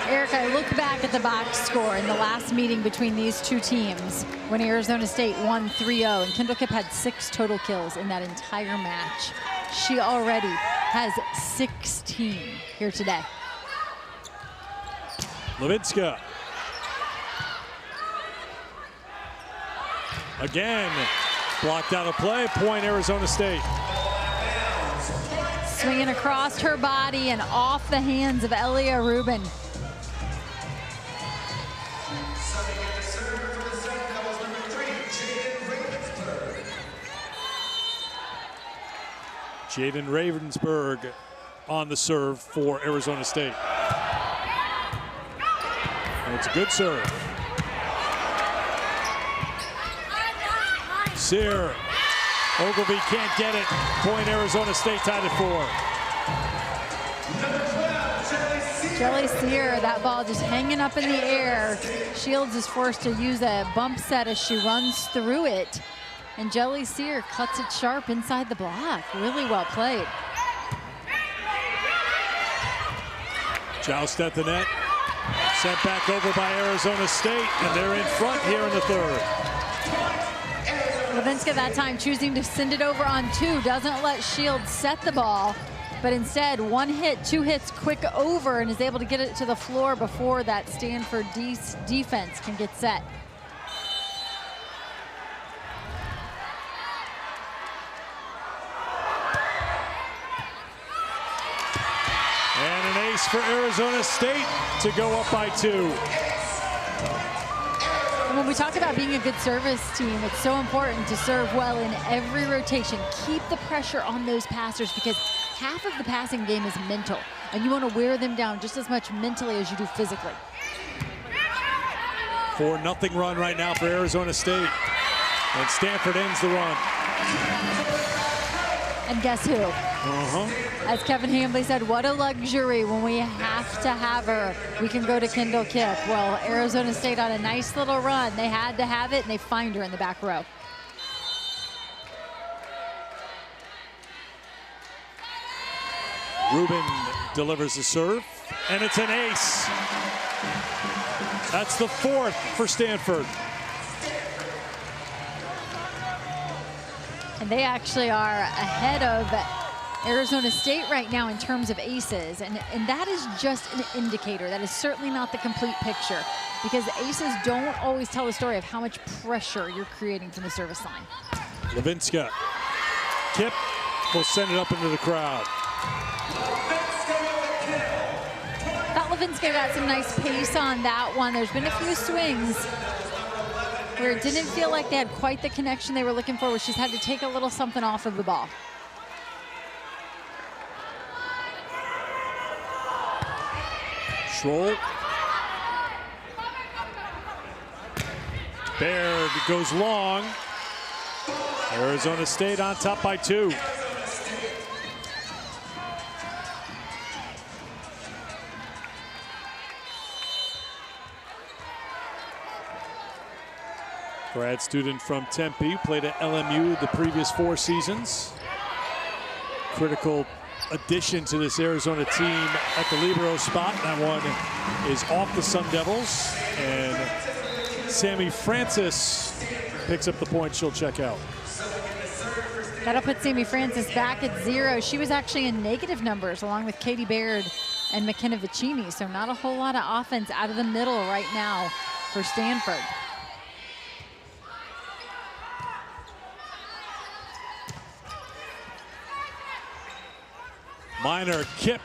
Eric, I look back at the box score in the last meeting between these two teams when Arizona State won 3-0, and Kendall Kip had 6 total kills in that entire match. She already has 16 here today. Levinska. Again, blocked out of play. Point, Arizona State. Swinging across her body and off the hands of Elia Rubin. Jaden Ravensburg on the serve for Arizona State. And it's a good serve. Sear. Ogilvy can't get it. Point, Arizona State tied at 4. Jelly Sear, that ball just hanging up in the air. Shields is forced to use a bump set as she runs through it. And Jelly Sear cuts it sharp inside the block. Really well played. Joust at the net. Sent back over by Arizona State, and they're in front here in the 3rd. Levinska that time choosing to send it over on 2. Doesn't let Shields set the ball, but instead 1 hit, 2 hits quick over, and is able to get it to the floor before that Stanford defense can get set. ace for Arizona State to go up by 2. And when we talk about being a good service team, it's so important to serve well in every rotation. Keep the pressure on those passers because half of the passing game is mental, and you want to wear them down just as much mentally as you do physically. 4-0 run right now for Arizona State. And Stanford ends the run. And guess who? As Kevin Hambley said, what a luxury when we have to have her. We can go to Kendall Kipp. Well, Arizona State on a nice little run. They had to have it, and they find her in the back row. Rubin delivers the serve, and it's an ace. That's the 4th for Stanford. And they actually are ahead of Arizona State right now in terms of aces. And that is just an indicator. That is certainly not the complete picture because aces don't always tell the story of how much pressure you're creating from the service line. Levinska. Kipp will send it up into the crowd. Thought Levinska got some nice pace on that one. There's been a few swings where it didn't feel like they had quite the connection they were looking for, where she's had to take a little something off of the ball. Schroll. Baird goes long. Arizona State on top by 2. Grad student from Tempe, played at LMU the previous 4 seasons. Critical addition to this Arizona team at the libero spot. That one is off the Sun Devils. And Sammy Francis picks up the point she'll check out. That'll put Sammy Francis back at 0. She was actually in negative numbers along with Katie Baird and McKenna Vicini. So not a whole lot of offense out of the middle right now for Stanford. Minor, Kipp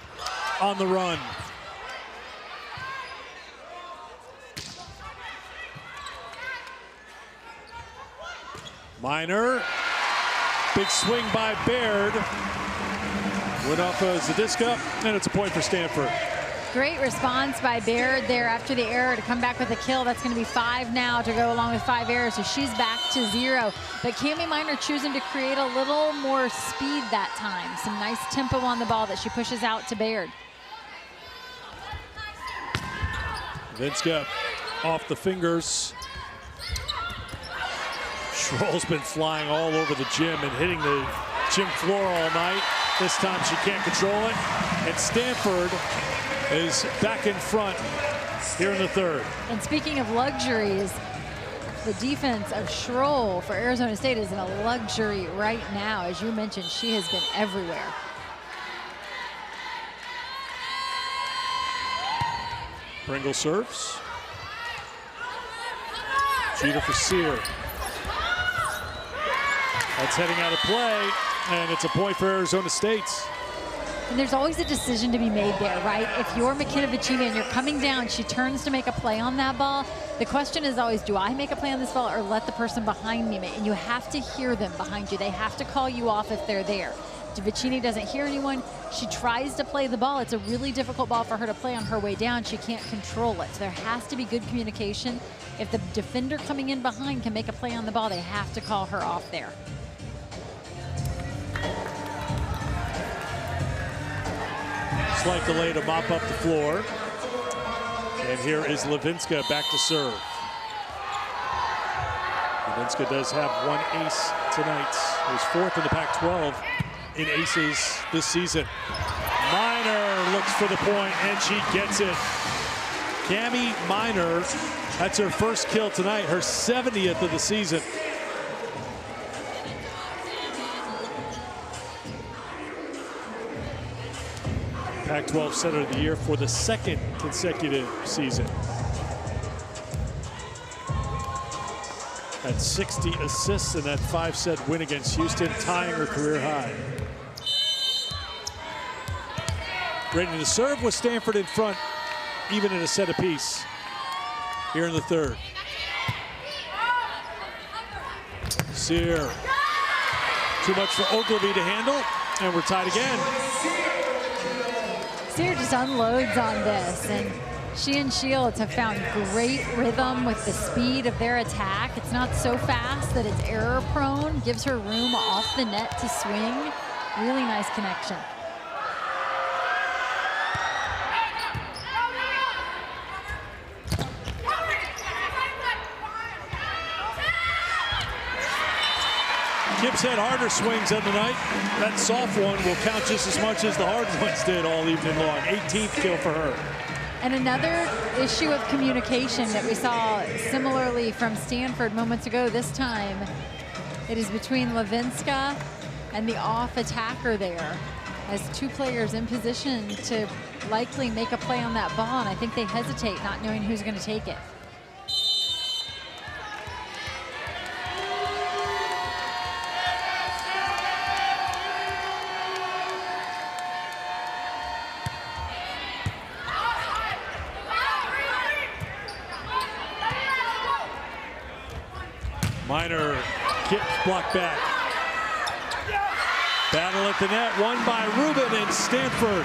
on the run. Minor, big swing by Baird. Went off of Zadiska, and it's a point for Stanford. Great response by Baird there after the error to come back with a kill. That's going to be 5 now to go along with 5 errors, so she's back to 0. But Cami Minor choosing to create a little more speed that time. Some nice tempo on the ball that she pushes out to Baird. Vinska off the fingers. Schroll's been flying all over the gym and hitting the gym floor all night. This time she can't control it. And Stanford is back in front here in the 3rd. And speaking of luxuries, the defense of Schroll for Arizona State is in a luxury right now. As you mentioned, she has been everywhere. Pringle serves. Cheater for Sear. That's heading out of play, and it's a point for Arizona State. And there's always a decision to be made there, right? If you're McKenna Vicini and you're coming down, she turns to make a play on that ball. The question is always, do I make a play on this ball or let the person behind me make? And you have to hear them behind you. They have to call you off if they're there. Vicini doesn't hear anyone. She tries to play the ball. It's a really difficult ball for her to play on her way down. She can't control it. So there has to be good communication. If the defender coming in behind can make a play on the ball, they have to call her off there. Slight delay to mop up the floor. And here is Levinska back to serve. Levinska does have 1 ace tonight. He was 4th in the Pac-12 in aces this season. Minor looks for the point, and she gets it. Cami Minor, that's her first kill tonight, her 70th of the season. Pac-12 Center of the Year for the 2nd consecutive season. Had 60 assists in that 5-set win against Houston, tying her career high. ready to serve with Stanford in front, even in a set apiece here in the third. Sear. Too much for Ogilvy to handle, and we're tied again. Sear just unloads on this, and she and Shields have found great rhythm with the speed of their attack. It's not so fast that it's error prone, gives her room off the net to swing. Really nice connection. Gibbs had harder swings on the night. That soft one will count just as much as the hard ones did all evening long. 18th kill for her. And another issue of communication that we saw similarly from Stanford moments ago. This time, it is between Levinska and the off attacker there, as two players in position to likely make a play on that ball, and I think they hesitate, not knowing who's going to take it. Minor gets blocked back. Battle at the net, won by Rubin and Stanford.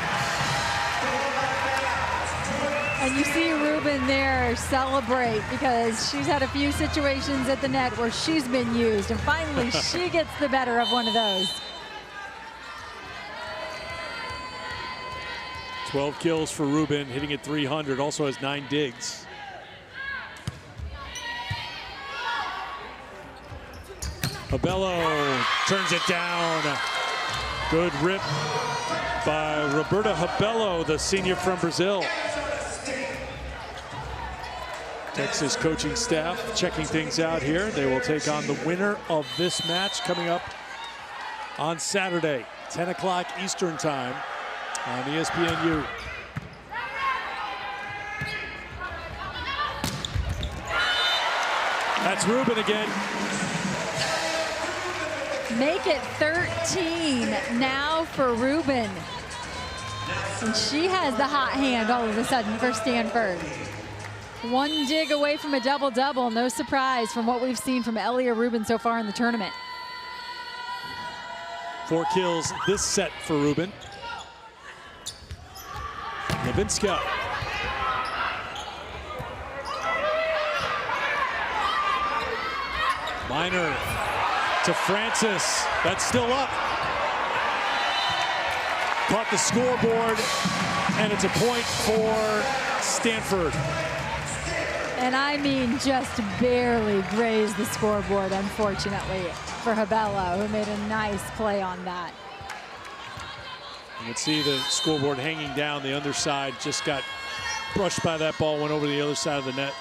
And you see Rubin there celebrate because she's had a few situations at the net where she's been used, and finally she gets the better of one of those. 12 kills for Rubin, hitting at 300, also has 9 digs. Habello turns it down. Good rip by Roberta Habello, the senior from Brazil. Texas coaching staff checking things out here. They will take on the winner of this match coming up on Saturday, 10 o'clock Eastern time on ESPNU. That's Rubin again. Make it 13 now for Rubin. And she has the hot hand all of a sudden for Stanford. One dig away from a double-double. No surprise from what we've seen from Elia Rubin so far in the tournament. 4 kills this set for Rubin. Levinska. Minor to Francis. That's still up. Caught the scoreboard, and it's a point for Stanford. And I mean just barely grazed the scoreboard, unfortunately, for Habello, who made a nice play on that. You can see the scoreboard hanging down. The underside just got brushed by that ball, went over the other side of the net.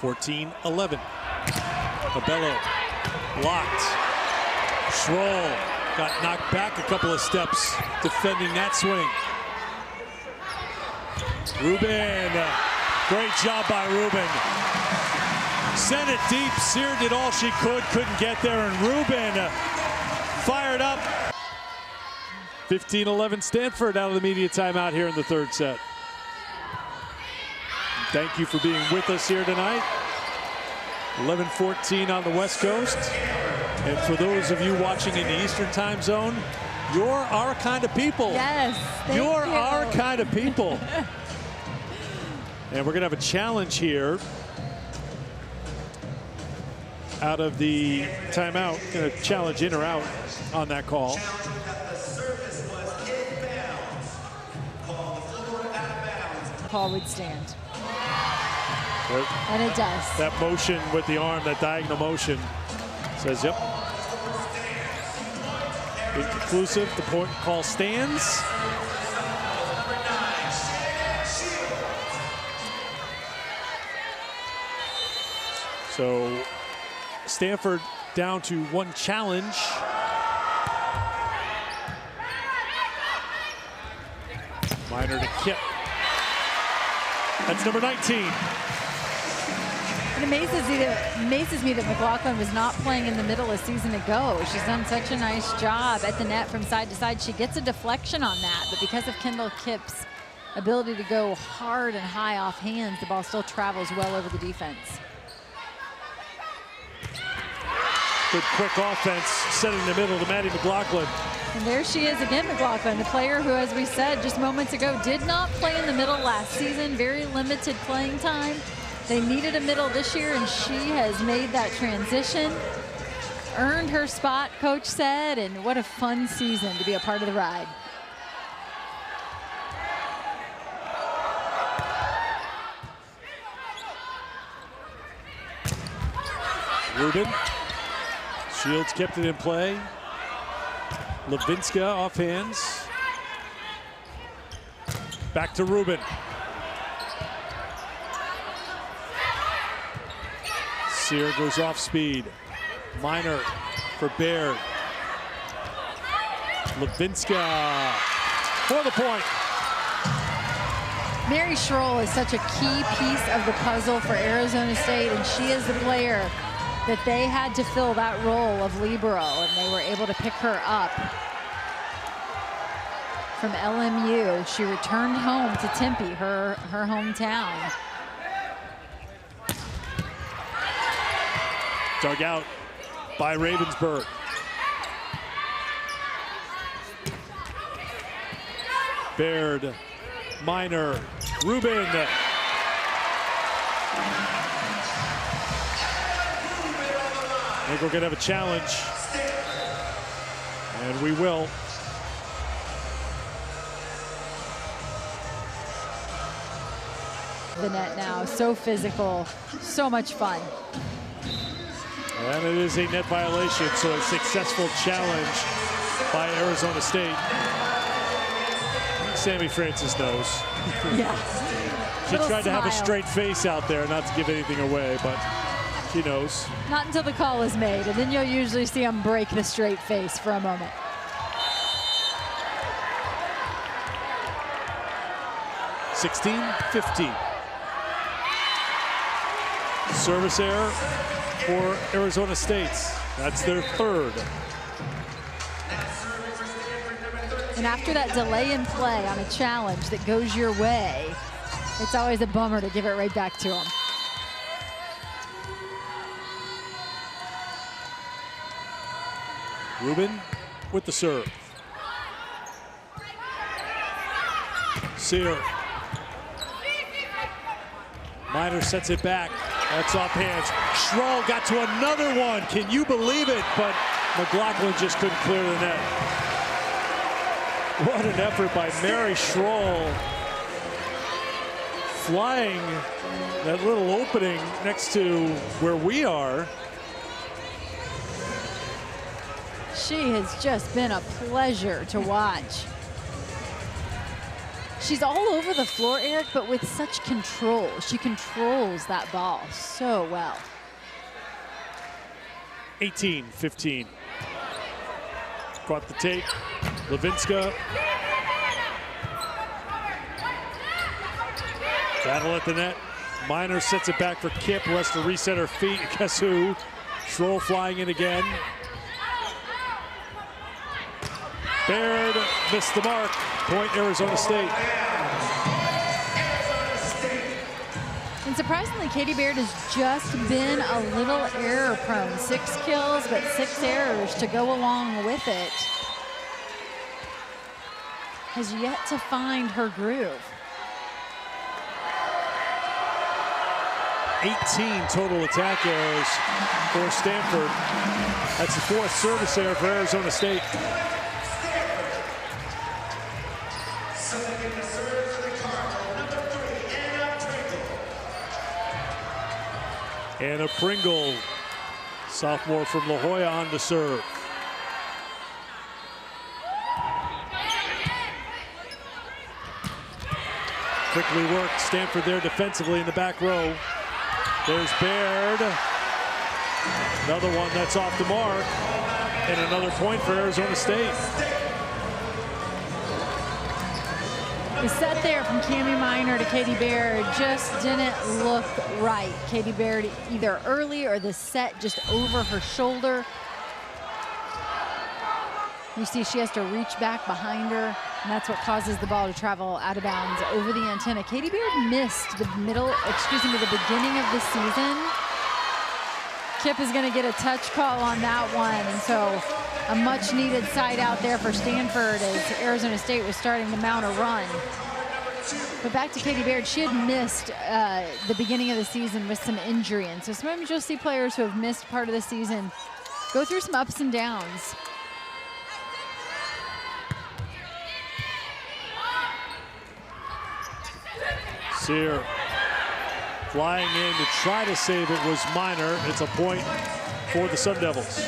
14-11. Habello locked. Schroll got knocked back a couple of steps defending that swing. Rubin, great job by Rubin. Sent it deep. Sear did all she could, couldn't get there, and Rubin fired up. 15-11 Stanford out of the media timeout here in the third set. Thank you for being with us here tonight. 11:14 on the West Coast. And for those of you watching in the Eastern time zone, you're our kind of people. Yes, thank you. You're our kind of people. And we're going to have a challenge here out of the timeout. Going to challenge in or out on that call. Call would stand. And it does. That motion with the arm, that diagonal motion, says yep. Inconclusive, the point call stands. So Stanford down to 1 challenge. Minor to Kip. That's number 19. It amazes me that McLaughlin was not playing in the middle a season ago. She's done such a nice job at the net from side to side. She gets a deflection on that, but because of Kendall Kipp's ability to go hard and high off hands, the ball still travels well over the defense. Good quick offense, setting the middle to Maddie McLaughlin. And there she is again, McLaughlin, the player who, as we said just moments ago, did not play in the middle last season. Very limited playing time. They needed a middle this year, and she has made that transition. Earned her spot, coach said, and what a fun season to be a part of the ride. Rubin. Shields kept it in play. Levinska off hands. Back to Rubin. Sear goes off speed. Minor for Baird. Levinska for the point. Mary Schroll is such a key piece of the puzzle for Arizona State, and she is the player that they had to fill that role of libero, and they were able to pick her up from LMU. She returned home to Tempe, her hometown. Dug out by Ravensburg. Baird, Minor, Rubin. I think we're going to have a challenge, and we will. The net now, so physical, so much fun. And it is a net violation, so a successful challenge by Arizona State. Sammy Francis knows. Yeah. She tried to have a straight face out there, not to give anything away, but she knows. Not until the call is made, and then you'll usually see them break the straight face for a moment. (16-15). Service error for Arizona State. That's their third. And after that delay in play on a challenge that goes your way, it's always a bummer to give it right back to them. Rubin with the serve. Sear. Minor sets it back. That's off hands. Schroll got to another one. Can you believe it? But McLaughlin just couldn't clear the net. What an effort by Mary Schroll. Flying that little opening next to where we are. She has just been a pleasure to watch. She's all over the floor, Eric, but with such control. She controls that ball so well. 18-15. Caught the tape. Levinska. Battle at the net. Minor sets it back for Kipp, who has to reset her feet. Guess who? Schroll flying in again. Baird missed the mark. Point Arizona State. And surprisingly, Katie Baird has just been a little error prone. 6 kills, but 6 errors to go along with it. Has yet to find her groove. 18 total attack errors for Stanford. That's the 4th service error for Arizona State. Anna Pringle, sophomore from La Jolla, on to serve. Quickly worked. Stanford there defensively in the back row. There's Baird. Another one that's off the mark. And another point for Arizona State. The set there from Cami Minor to Katie Baird just didn't look right. Katie Baird either early or the set just over her shoulder. You see she has to reach back behind her, and that's what causes the ball to travel out of bounds over the antenna. Katie Baird missed the the beginning of the season. Kip is going to get a touch call on that one, and so a much needed side out there for Stanford as Arizona State was starting to mount a run. But back to Katie Baird, she had missed the beginning of the season with some injury, and so sometimes you'll see players who have missed part of the season go through some ups and downs. Sear flying in to try to save it was Minor. It's a point for the Sun Devils.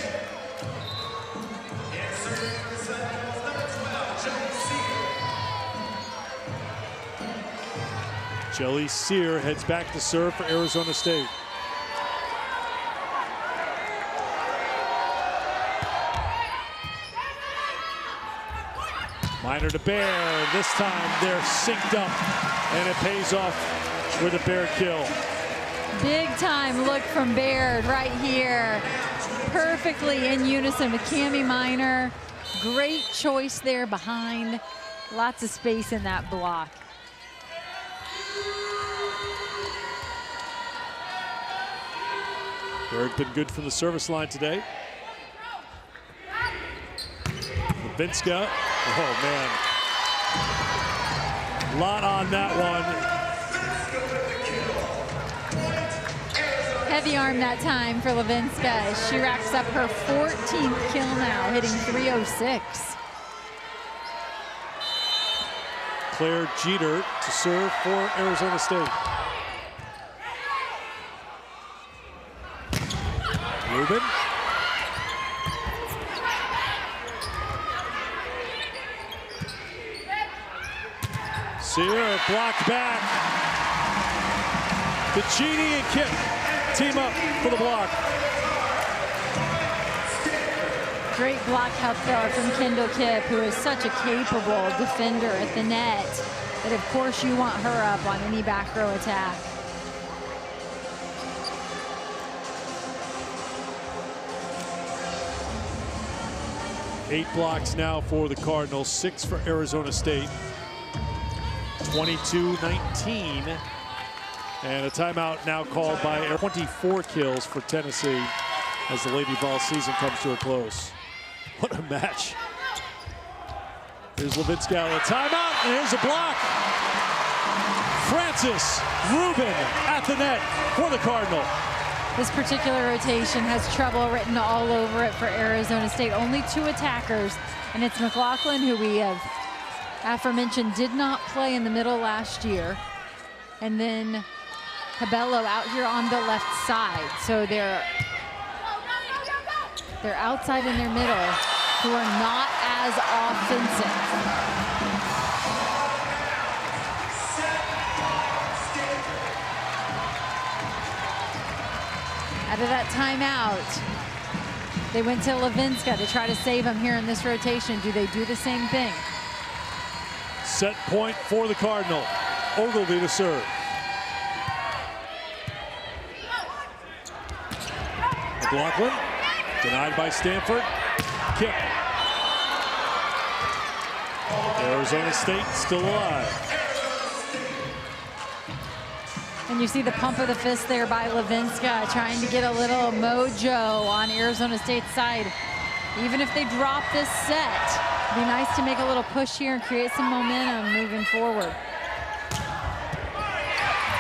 Jelly Sear heads back to serve for Arizona State. Minor to Baird. This time they're synced up, and it pays off with a Baird kill. Big time look from Baird right here. Perfectly in unison with Cami Minor. Great choice there behind. Lots of space in that block. Baird been good from the service line today. Levinska. Oh, man. Lot on that one. Heavy arm that time for Levinska. She racks up her 14th kill now, hitting .306. Claire Jeter to serve for Arizona State. Rubin. Sear blocked back. Piccini and Kip team up for the block. Great block help there from Kendall Kip, who is such a capable defender at the net that of course you want her up on any back row attack. Eight blocks now for the Cardinals, 6 for Arizona State. 22-19. And a timeout now called by 24 kills for Tennessee as the Lady Vol season comes to a close. What a match. Here's Levinska out of timeout, and here's a block. Francis Rubin at the net for the Cardinal. This particular rotation has trouble written all over it for Arizona State. Only 2 attackers, and it's McLaughlin, who we have aforementioned did not play in the middle last year. And then Cabello out here on the left side. So they're outside in their middle, who are not as offensive. Out of that timeout, they went to Levinska to try to save him here in this rotation. Do they do the same thing? Set point for the Cardinal. Ogilvy to serve. McLaughlin denied by Stanford. Kip. Arizona State still alive. And you see the pump of the fist there by Levinska, trying to get a little mojo on Arizona State's side. Even if they drop this set, it'd be nice to make a little push here and create some momentum moving forward.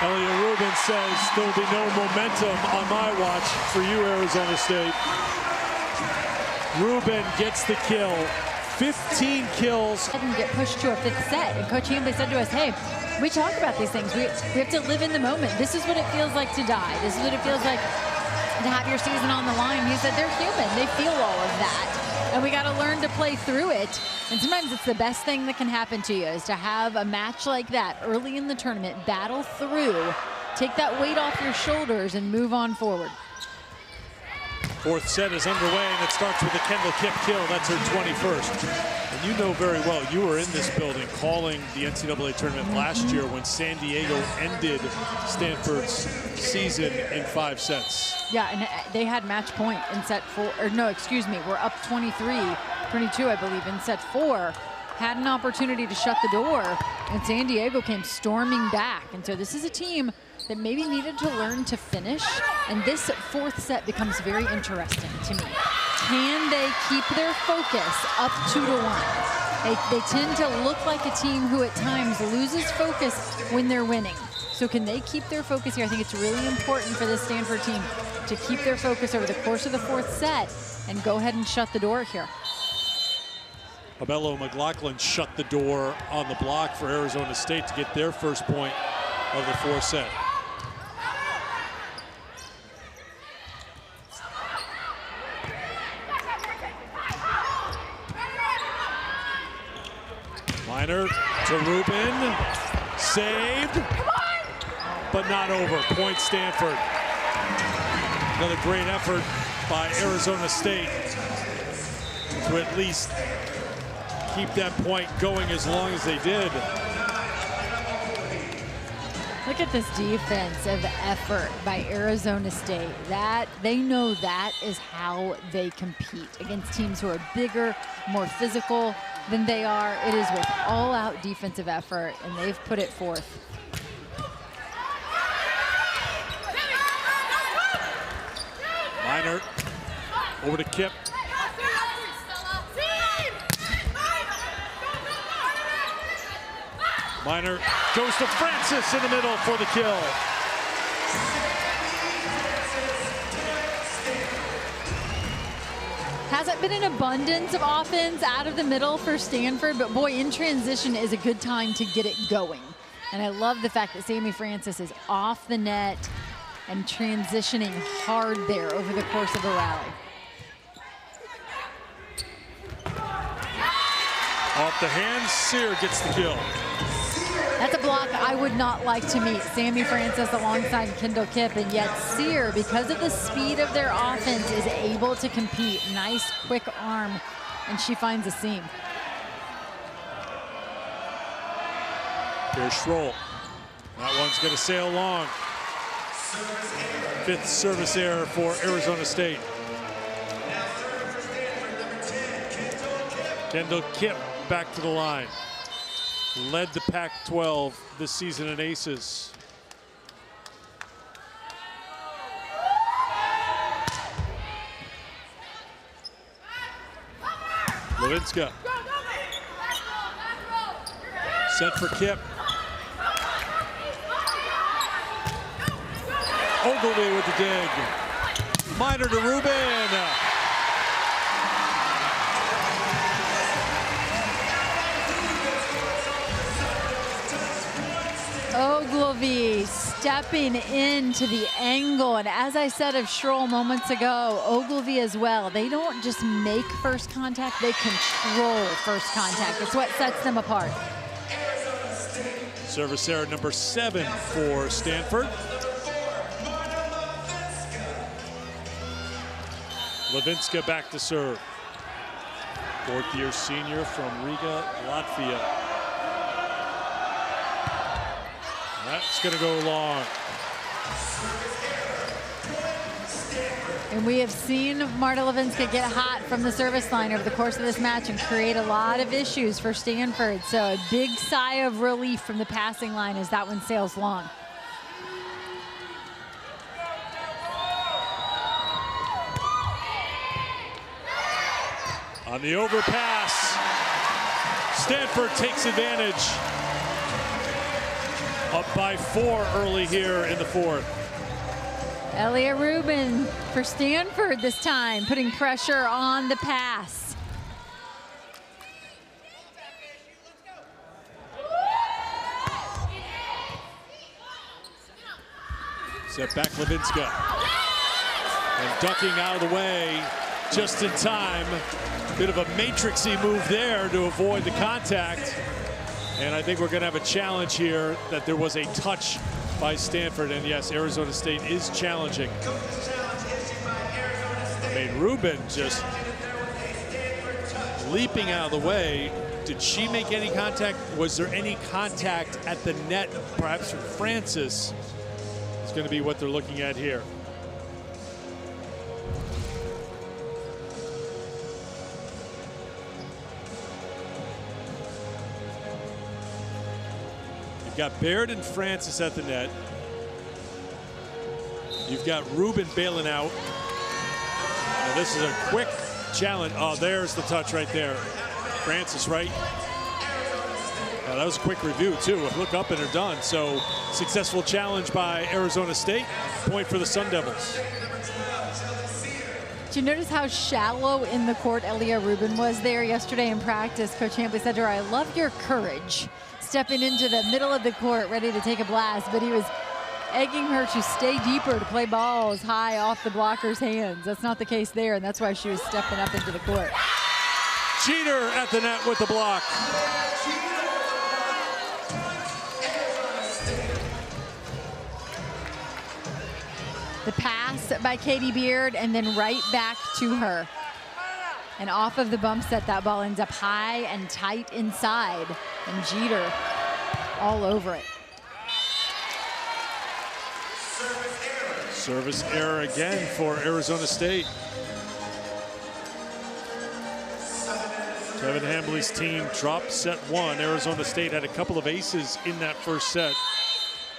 Elliot Rubin says there'll be no momentum on my watch for you, Arizona State. Rubin gets the kill. 15 kills. And get pushed to a 5th set. And Coach Hambley said to us, hey, we talk about these things. We have to live in the moment. This is what it feels like to die. This is what it feels like to have your season on the line. He said they're human. They feel all of that. And we got to learn to play through it. And sometimes it's the best thing that can happen to you is to have a match like that early in the tournament, battle through, take that weight off your shoulders and move on forward. Fourth set is underway, and it starts with a Kendall Kipp kill. That's her 21st. And you know very well, you were in this building calling the NCAA tournament last year when San Diego ended Stanford's season in 5 sets. Yeah, and they had match point in set 4, or no, excuse me, we're up 23-22, I believe, in set 4. Had an opportunity to shut the door, and San Diego came storming back. And so this is a team that maybe needed to learn to finish, and this fourth set becomes very interesting to me. Can they keep their focus up 2-1? They tend to look like a team who at times loses focus when they're winning. So can they keep their focus here? I think it's really important for this Stanford team to keep their focus over the course of the fourth set and go ahead and shut the door here. Abello McLaughlin shut the door on the block for Arizona State to get their first point of the fourth set. Minor to Rubin, saved, but not over. Point Stanford. Another great effort by Arizona State to at least keep that point going as long as they did. Look at this defensive effort by Arizona State. That they know that is how they compete against teams who are bigger, more physical than they are. It is with all-out defensive effort, and they've put it forth. Minor over to Kipp. Minor goes to Francis in the middle for the kill. Hasn't been an abundance of offense out of the middle for Stanford, but boy, in transition is a good time to get it going. And I love the fact that Sammy Francis is off the net and transitioning hard there over the course of a rally. Off the hand, Sear gets the kill. That's a block I would not like to meet. Sammy Francis alongside Kendall Kipp, and yet Sear, because of the speed of their offense, is able to compete. Nice, quick arm, and she finds a seam. Here's Schroll. That one's going to sail long. Fifth service error for Arizona State. Kendall Kipp back to the line. Led the Pac-12 this season in aces. Levinska. Set for Kipp. Ogilvy with the dig. Minor to Rubin. Ogilvy stepping into the angle, and as I said of Schroll moments ago, Ogilvy as well. They don't just make first contact, they control first contact. It's what sets them apart. Service error number 7 for Stanford. Levinska back to serve. Fourth-year senior from Riga, Latvia. That's going to go long. And we have seen Marta Levinska get hot from the service line over the course of this match and create a lot of issues for Stanford. So a big sigh of relief from the passing line as that one sails long. On the overpass, Stanford takes advantage. Up by 4 early here in the fourth. Elliot Rubin for Stanford this time, putting pressure on the pass. Set back Levinska. And ducking out of the way just in time. Bit of a matrixy move there to avoid the contact. And I think we're going to have a challenge here that there was a touch by Stanford. And yes, Arizona State is challenging. I mean, Rubin just leaping out of the way. Did she make any contact? Was there any contact at the net, perhaps from Francis? It's going to be what they're looking at here. You've got Baird and Francis at the net. You've got Rubin bailing out. Now this is a quick challenge. Oh, there's the touch right there. Francis, right? Now that was a quick review too. Look up and they're done. So successful challenge by Arizona State. Point for the Sun Devils. Did you notice how shallow in the court Elia Rubin was there yesterday in practice? Coach Hambley said to her, "I love your courage," stepping into the middle of the court ready to take a blast, but he was egging her to stay deeper, to play balls high off the blocker's hands. That's not the case there, and that's why she was stepping up into the court. Cheater at the net with the block. The pass by Katie Beard, and then right back to her. And off of the bump set, that ball ends up high and tight inside, and Jeter all over it. Service error again for Arizona State. Kevin Hambley's team dropped set one. Arizona State had a couple of aces in that first set,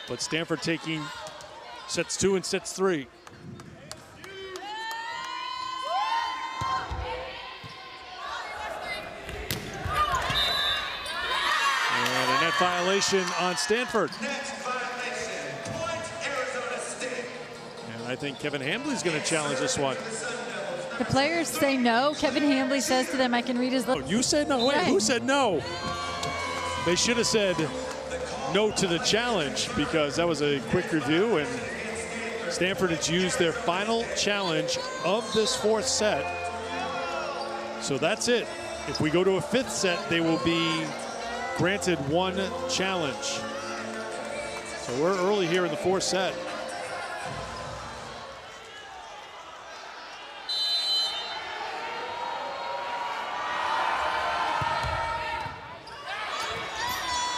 but Stanford taking sets two and sets three. And a net violation on Stanford. And I think Kevin Hambley's going to challenge this one. The players say no. Kevin Hambley says to them, "I can read his lips." Oh, you said no? Wait, who said no? They should have said no to the challenge, because that was a quick review, and Stanford has used their final challenge of this fourth set. So that's it. If we go to a fifth set, they will be granted one challenge. So we're early here in the fourth set.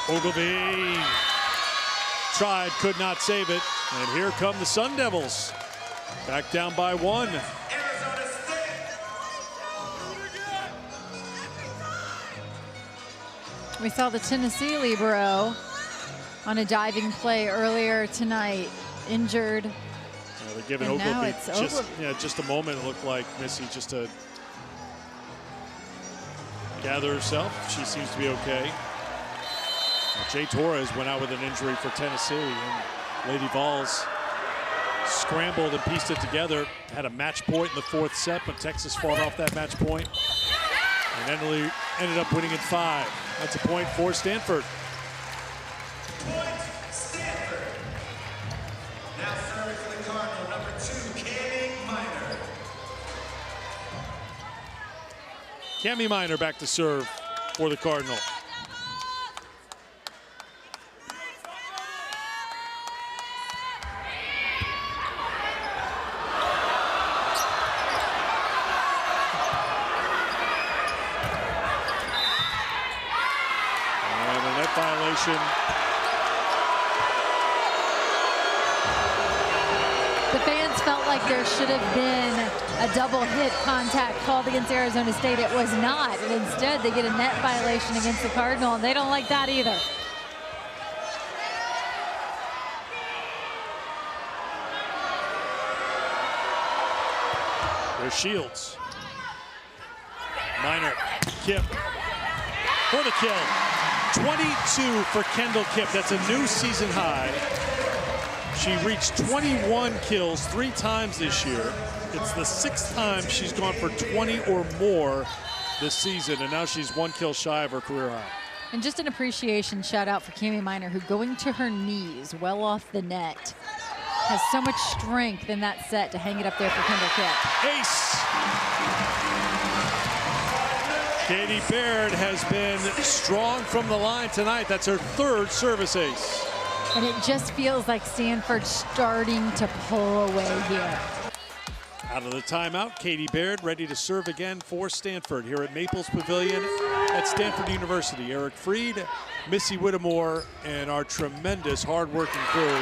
Ogilvie tried, could not save it. And here come the Sun Devils. Back down by one. We saw the Tennessee libero on a diving play earlier tonight, injured. They're giving and now Ogilvie it's just a moment. It looked like Missy just to gather herself. She seems to be okay. Jay Torres went out with an injury for Tennessee, and Lady Vols scrambled and pieced it together. Had a match point in the fourth set, but Texas fought off that match point and ended up winning in 5. That's a point for Stanford. Point, Stanford. Now serving for the Cardinal, number 2, Cami Minor. Cami Minor back to serve for the Cardinal. Violation. The fans felt like there should have been a double hit contact called against Arizona State. It was not, and instead they get a net violation against the Cardinal, and they don't like that either. There's Shields. Minor, Kip for the kill. 22 for Kendall Kipp. That's a new season high. She reached 21 kills 3 times this year. It's the 6th time she's gone for 20 or more this season, and now she's 1 kill shy of her career high. And just an appreciation shout out for Cami Minor, who going to her knees well off the net has so much strength in that set to hang it up there for Kendall Kipp. Ace. Katie Baird has been strong from the line tonight. That's her 3rd service ace. And it just feels like Stanford starting to pull away here. Out of the timeout, Katie Baird ready to serve again for Stanford here at Maples Pavilion at Stanford University. Eric Freed, Missy Whittemore, and our tremendous hard-working crew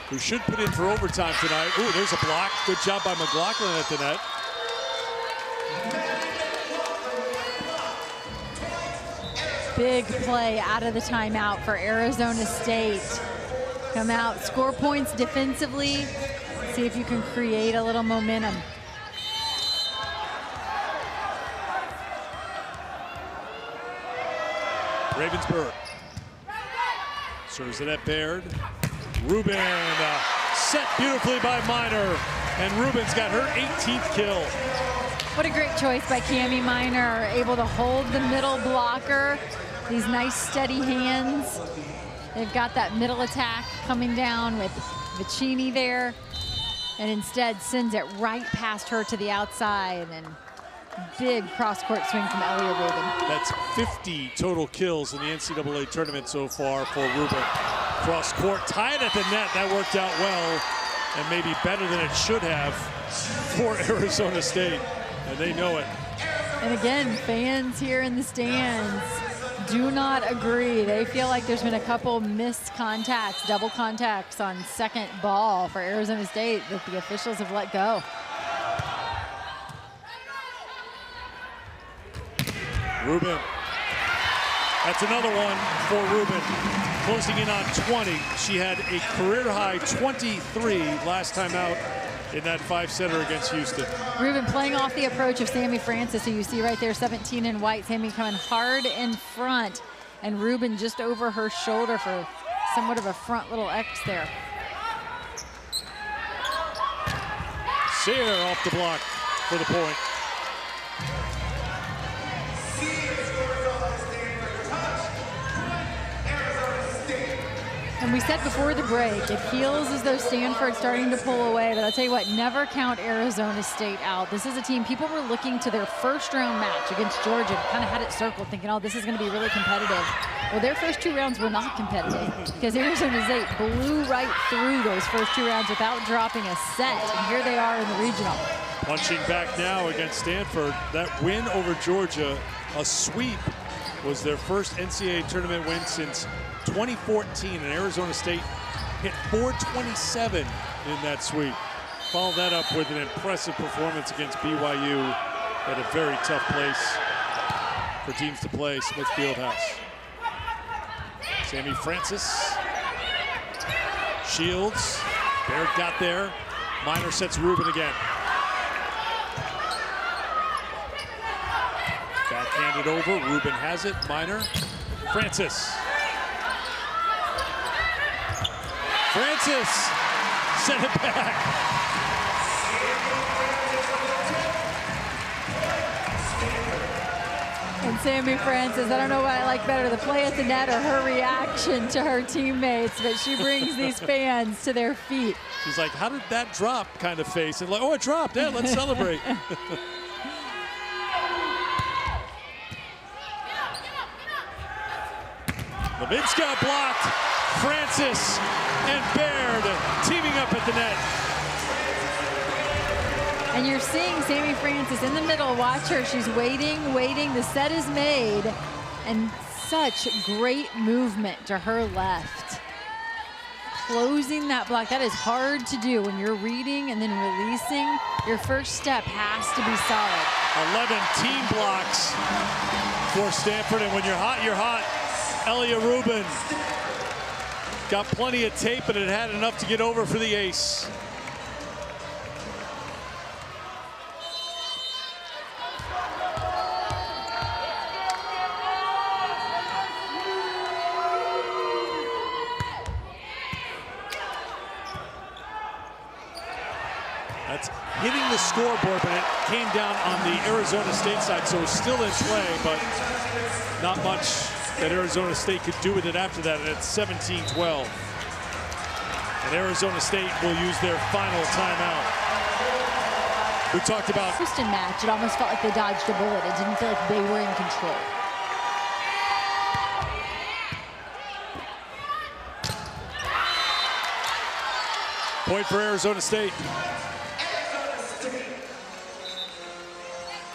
who should put in for overtime tonight. Ooh, there's a block. Good job by McLaughlin at the net. Big play out of the timeout for Arizona State. Come out, score points defensively. See if you can create a little momentum. Ravensburg serves it at Baird. Rubin set beautifully by Minor, and Rubin's got her 18th kill. What a great choice by Cami Minor, able to hold the middle blocker. These nice steady hands. They've got that middle attack coming down with Vicini there, and instead sends it right past her to the outside, and big cross-court swing from Elia Rubin. That's 50 total kills in the NCAA tournament so far for Rubin. Cross-court, tied at the net. That worked out well, and maybe better than it should have for Arizona State, and they know it. And again, fans here in the stands do not agree. They feel like there's been a couple missed contacts, double contacts on second ball for Arizona State that the officials have let go. Rubin. That's another one for Rubin. Closing in on 20. She had a career-high 23 last time out in that 5-setter against Houston. Rubin playing off the approach of Sammy Francis, who you see right there, 17 in white. Sammy coming hard in front, and Rubin just over her shoulder for somewhat of a front little X there. Sear off the block for the point. And we said before the break, it feels as though Stanford's starting to pull away, but I'll tell you what, never count Arizona State out. This is a team, people were looking to their first round match against Georgia, kind of had it circled, thinking, oh, this is gonna be really competitive. Well, their first 2 rounds were not competitive because Arizona State blew right through those first 2 rounds without dropping a set, and here they are in the regional. Punching back now against Stanford. That win over Georgia, a sweep, was their first NCAA tournament win since 2014, and Arizona State hit 427 in that sweep. Followed that up with an impressive performance against BYU at a very tough place for teams to play, Smith Fieldhouse. Sammy Francis, Shields, Baird got there. Minor sets Rubin again. Backhanded over, Rubin has it, Minor, Francis. Francis sent it back. And Sammy Francis, I don't know what I like better, the play at the net or her reaction to her teammates, but she brings these fans to their feet. She's like, how did that drop kind of face? And like, oh, it dropped, yeah, let's celebrate. Levinska blocked. Francis and Baird teaming up at the net. And you're seeing Sammy Francis in the middle. Watch her. She's waiting, waiting. The set is made. And such great movement to her left. Closing that block. That is hard to do when you're reading and then releasing. Your first step has to be solid. 11 team blocks for Stanford. And when you're hot, you're hot. Elia Rubin got plenty of tape, but it had enough to get over for the ace. That's hitting the scoreboard, but it came down on the Arizona State side, so it's still in play, but not much that Arizona State could do with it after that, and it's 17-12. And Arizona State will use their final timeout. We talked about Houston match, it almost felt like they dodged a bullet. It didn't feel like they were in control. point for Arizona State.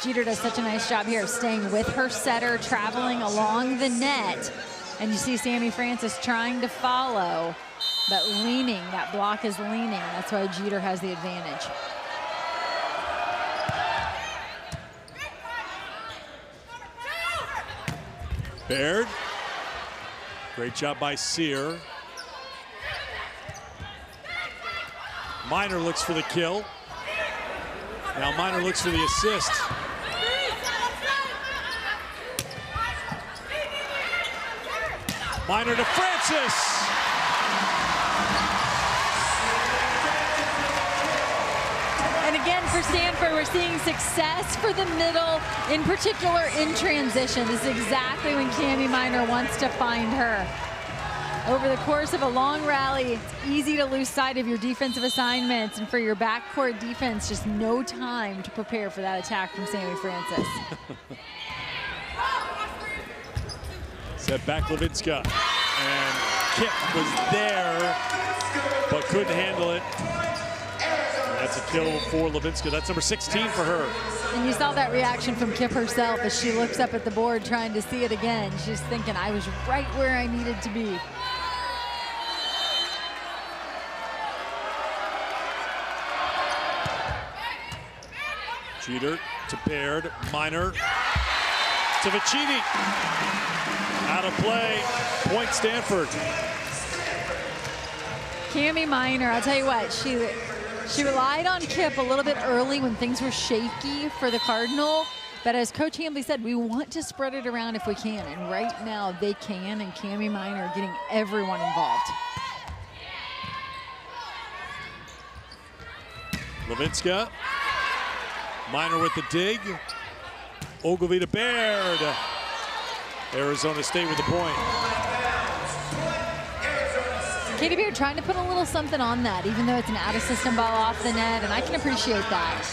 Jeter does such a nice job here of staying with her setter, traveling along the net. And you see Sammy Francis trying to follow, but leaning. That block is leaning. That's why Jeter has the advantage. Baird. Great job by Sear. Minor looks for the kill. Now Minor looks for the assist. Minor to Francis. And again, for Stanford, we're seeing success for the middle, in particular in transition. This is exactly when Cami Minor wants to find her. Over the course of a long rally, it's easy to lose sight of your defensive assignments, and for your backcourt defense, just no time to prepare for that attack from Sammy Francis. Set back Levinska, and Kip was there, but couldn't handle it. That's a kill for Levinska. That's number 16 for her. And you saw that reaction from Kip herself as she looks up at the board trying to see it again. She's thinking, I was right where I needed to be. Jeter to Baird, Minor to Vicini. Out of play, point Stanford. Cami Minor, I'll tell you what, she relied on Kip a little bit early when things were shaky for the Cardinal. But as Coach Hambley said, we want to spread it around if we can. And right now they can, and Cami Minor getting everyone involved. Levinska. Minor with the dig. Ogilvie to Baird. Arizona State with the point. Katie Baird trying to put a little something on that, even though it's an out-of-system ball off the net, and I can appreciate that.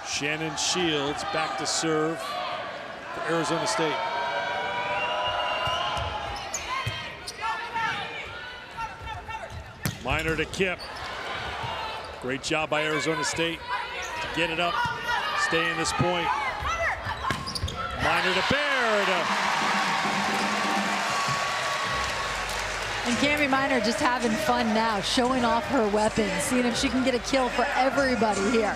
Shannon Shields back to serve for Arizona State. Minor to Kip. Great job by Arizona State to get it up, stay in this point. Minor to Baird. And Cami Minor just having fun now, showing off her weapons, seeing if she can get a kill for everybody here.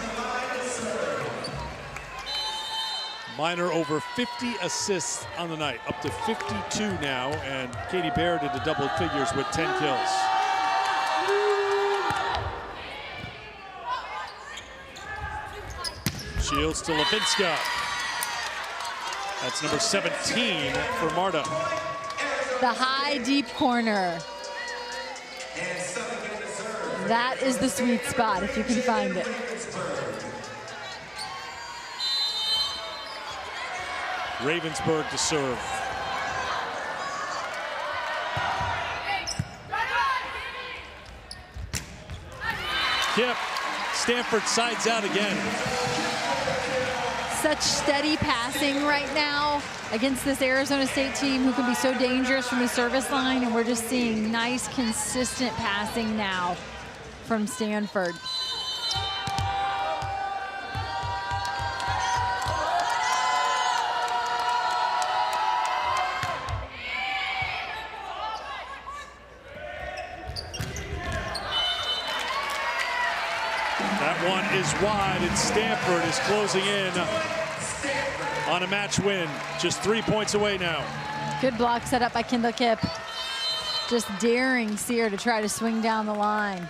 Minor over 50 assists on the night, up to 52 now, and Katie Baird into double figures with 10 kills. Shields to Levinska. That's number 17 for Marta. The high, deep corner. That is the sweet spot if you can find it. Ravensburg to serve. Kip. Stanford sides out again. Such steady passing right now against this Arizona State team who can be so dangerous from the service line, and we're just seeing nice, consistent passing now from Stanford. That one is wide, and Stanford is closing in on a match win. Just 3 points away now. Good block set up by Kendall Kip. Just daring Sear to try to swing down the line.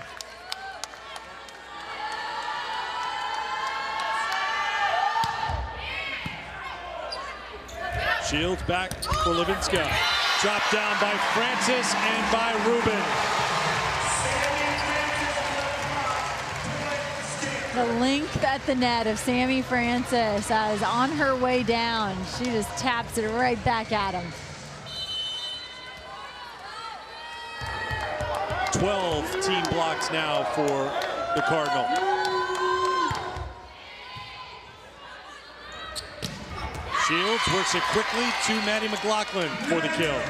Shields back for Levinska. Dropped down by Francis and by Rubin. The length at the net of Sammy Francis is on her way down. She just taps it right back at him. 12 team blocks now for the Cardinal. Shields works it quickly to Maddie McLaughlin for the kill.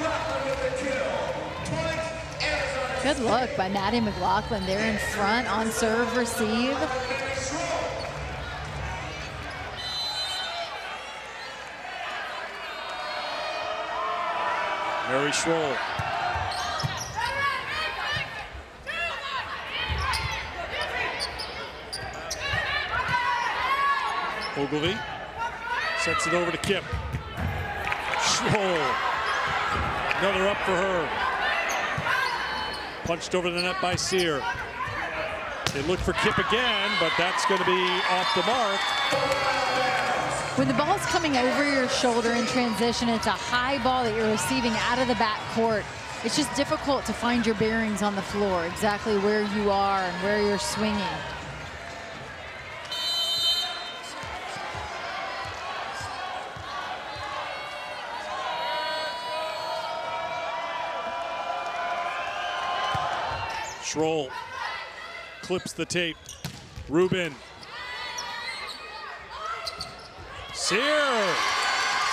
Good look by Maddie McLaughlin there in front on serve, receive. Mary Schroll. Ogilvy sets it over to Kip. Schroll. Another up for her. Punched over the net by Sear. They look for Kip again, but that's going to be off the mark. When the ball's coming over your shoulder in transition, it's a high ball that you're receiving out of the back court. It's just difficult to find your bearings on the floor, exactly where you are and where you're swinging. Schroll clips the tape. Rubin. Sear.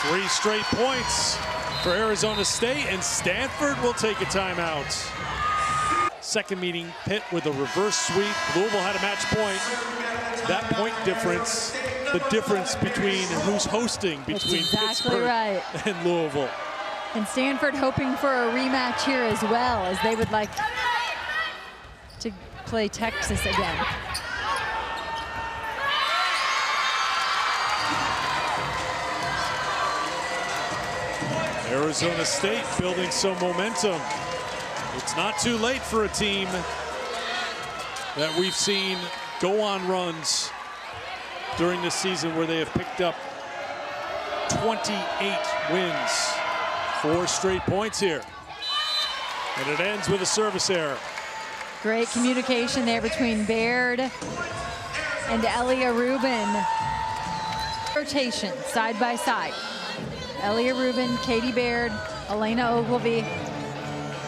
3 straight points for Arizona State, and Stanford will take a timeout. Second meeting, Pitt with a reverse sweep. Louisville had a match point. That point difference, the difference between who's hosting between Pittsburgh and Louisville. And Stanford hoping for a rematch here as well, as they would like to play Texas again. Arizona State building some momentum. It's not too late for a team that we've seen go on runs during this season where they have picked up 28 wins. 4 straight points here. And it ends with a service error. Great communication there between Baird and Elia Rubin. Rotation side by side. Elia Rubin, Katie Baird, Elena Ogilvy.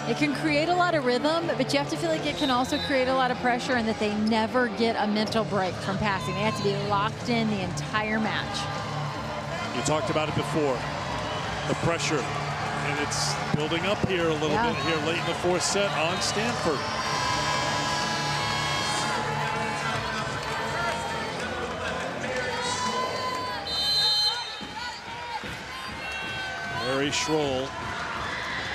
It can create a lot of rhythm, but you have to feel like it can also create a lot of pressure, and that they never get a mental break from passing. They have to be locked in the entire match. You talked about it before, the pressure, and it's building up here a little bit here late in the 4th set on Stanford. Mary Schroll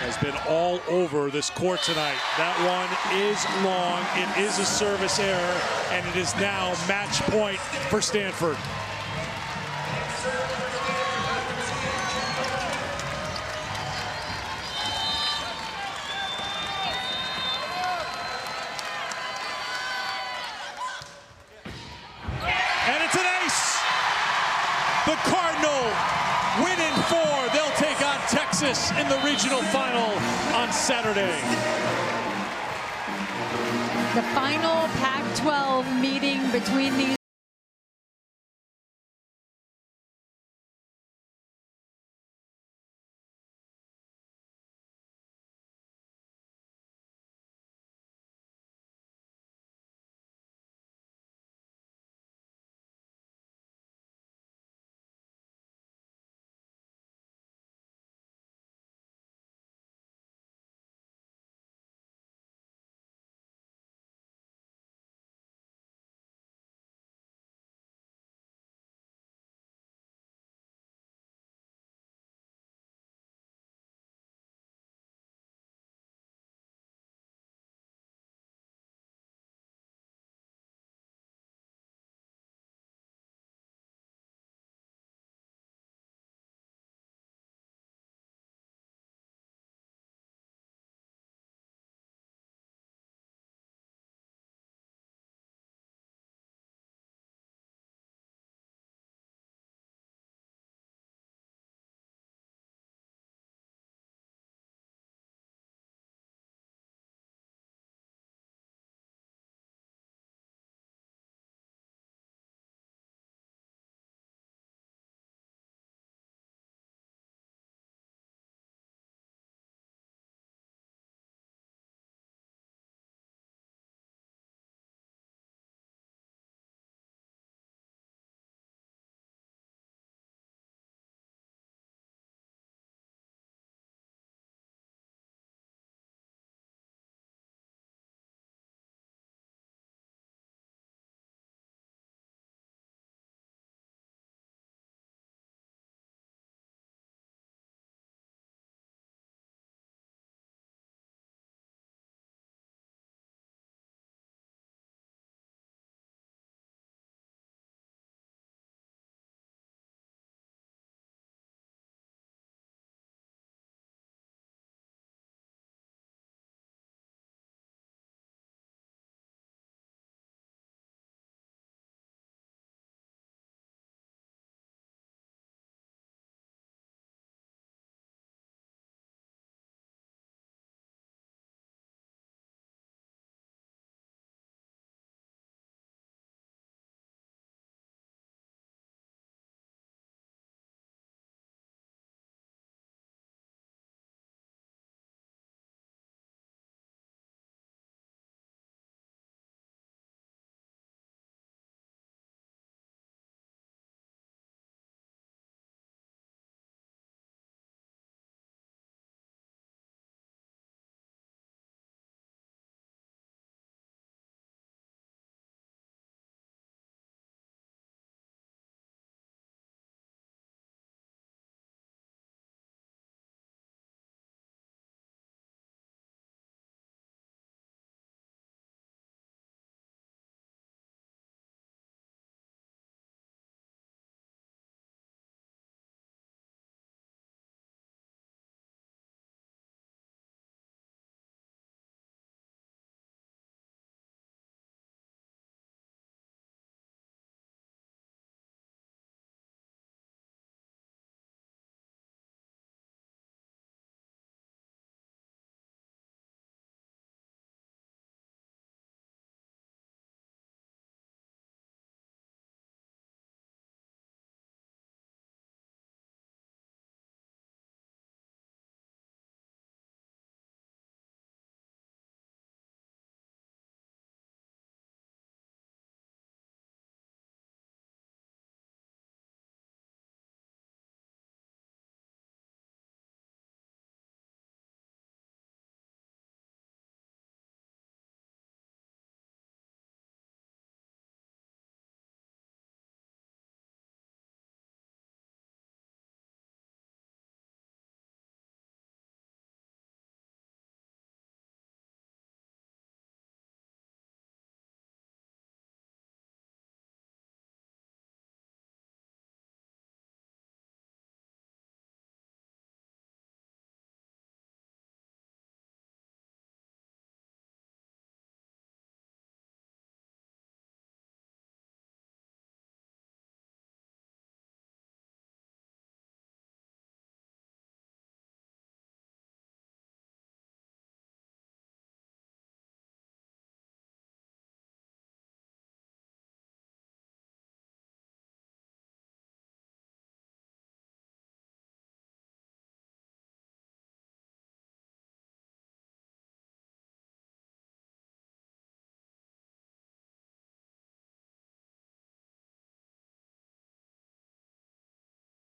has been all over this court tonight. That one is long. It is a service error, and it is now match point for Stanford. And it's an ace. The Cardinal win in 4. They'll take on Texas in the regional final on Saturday. The final Pac-12 meeting between these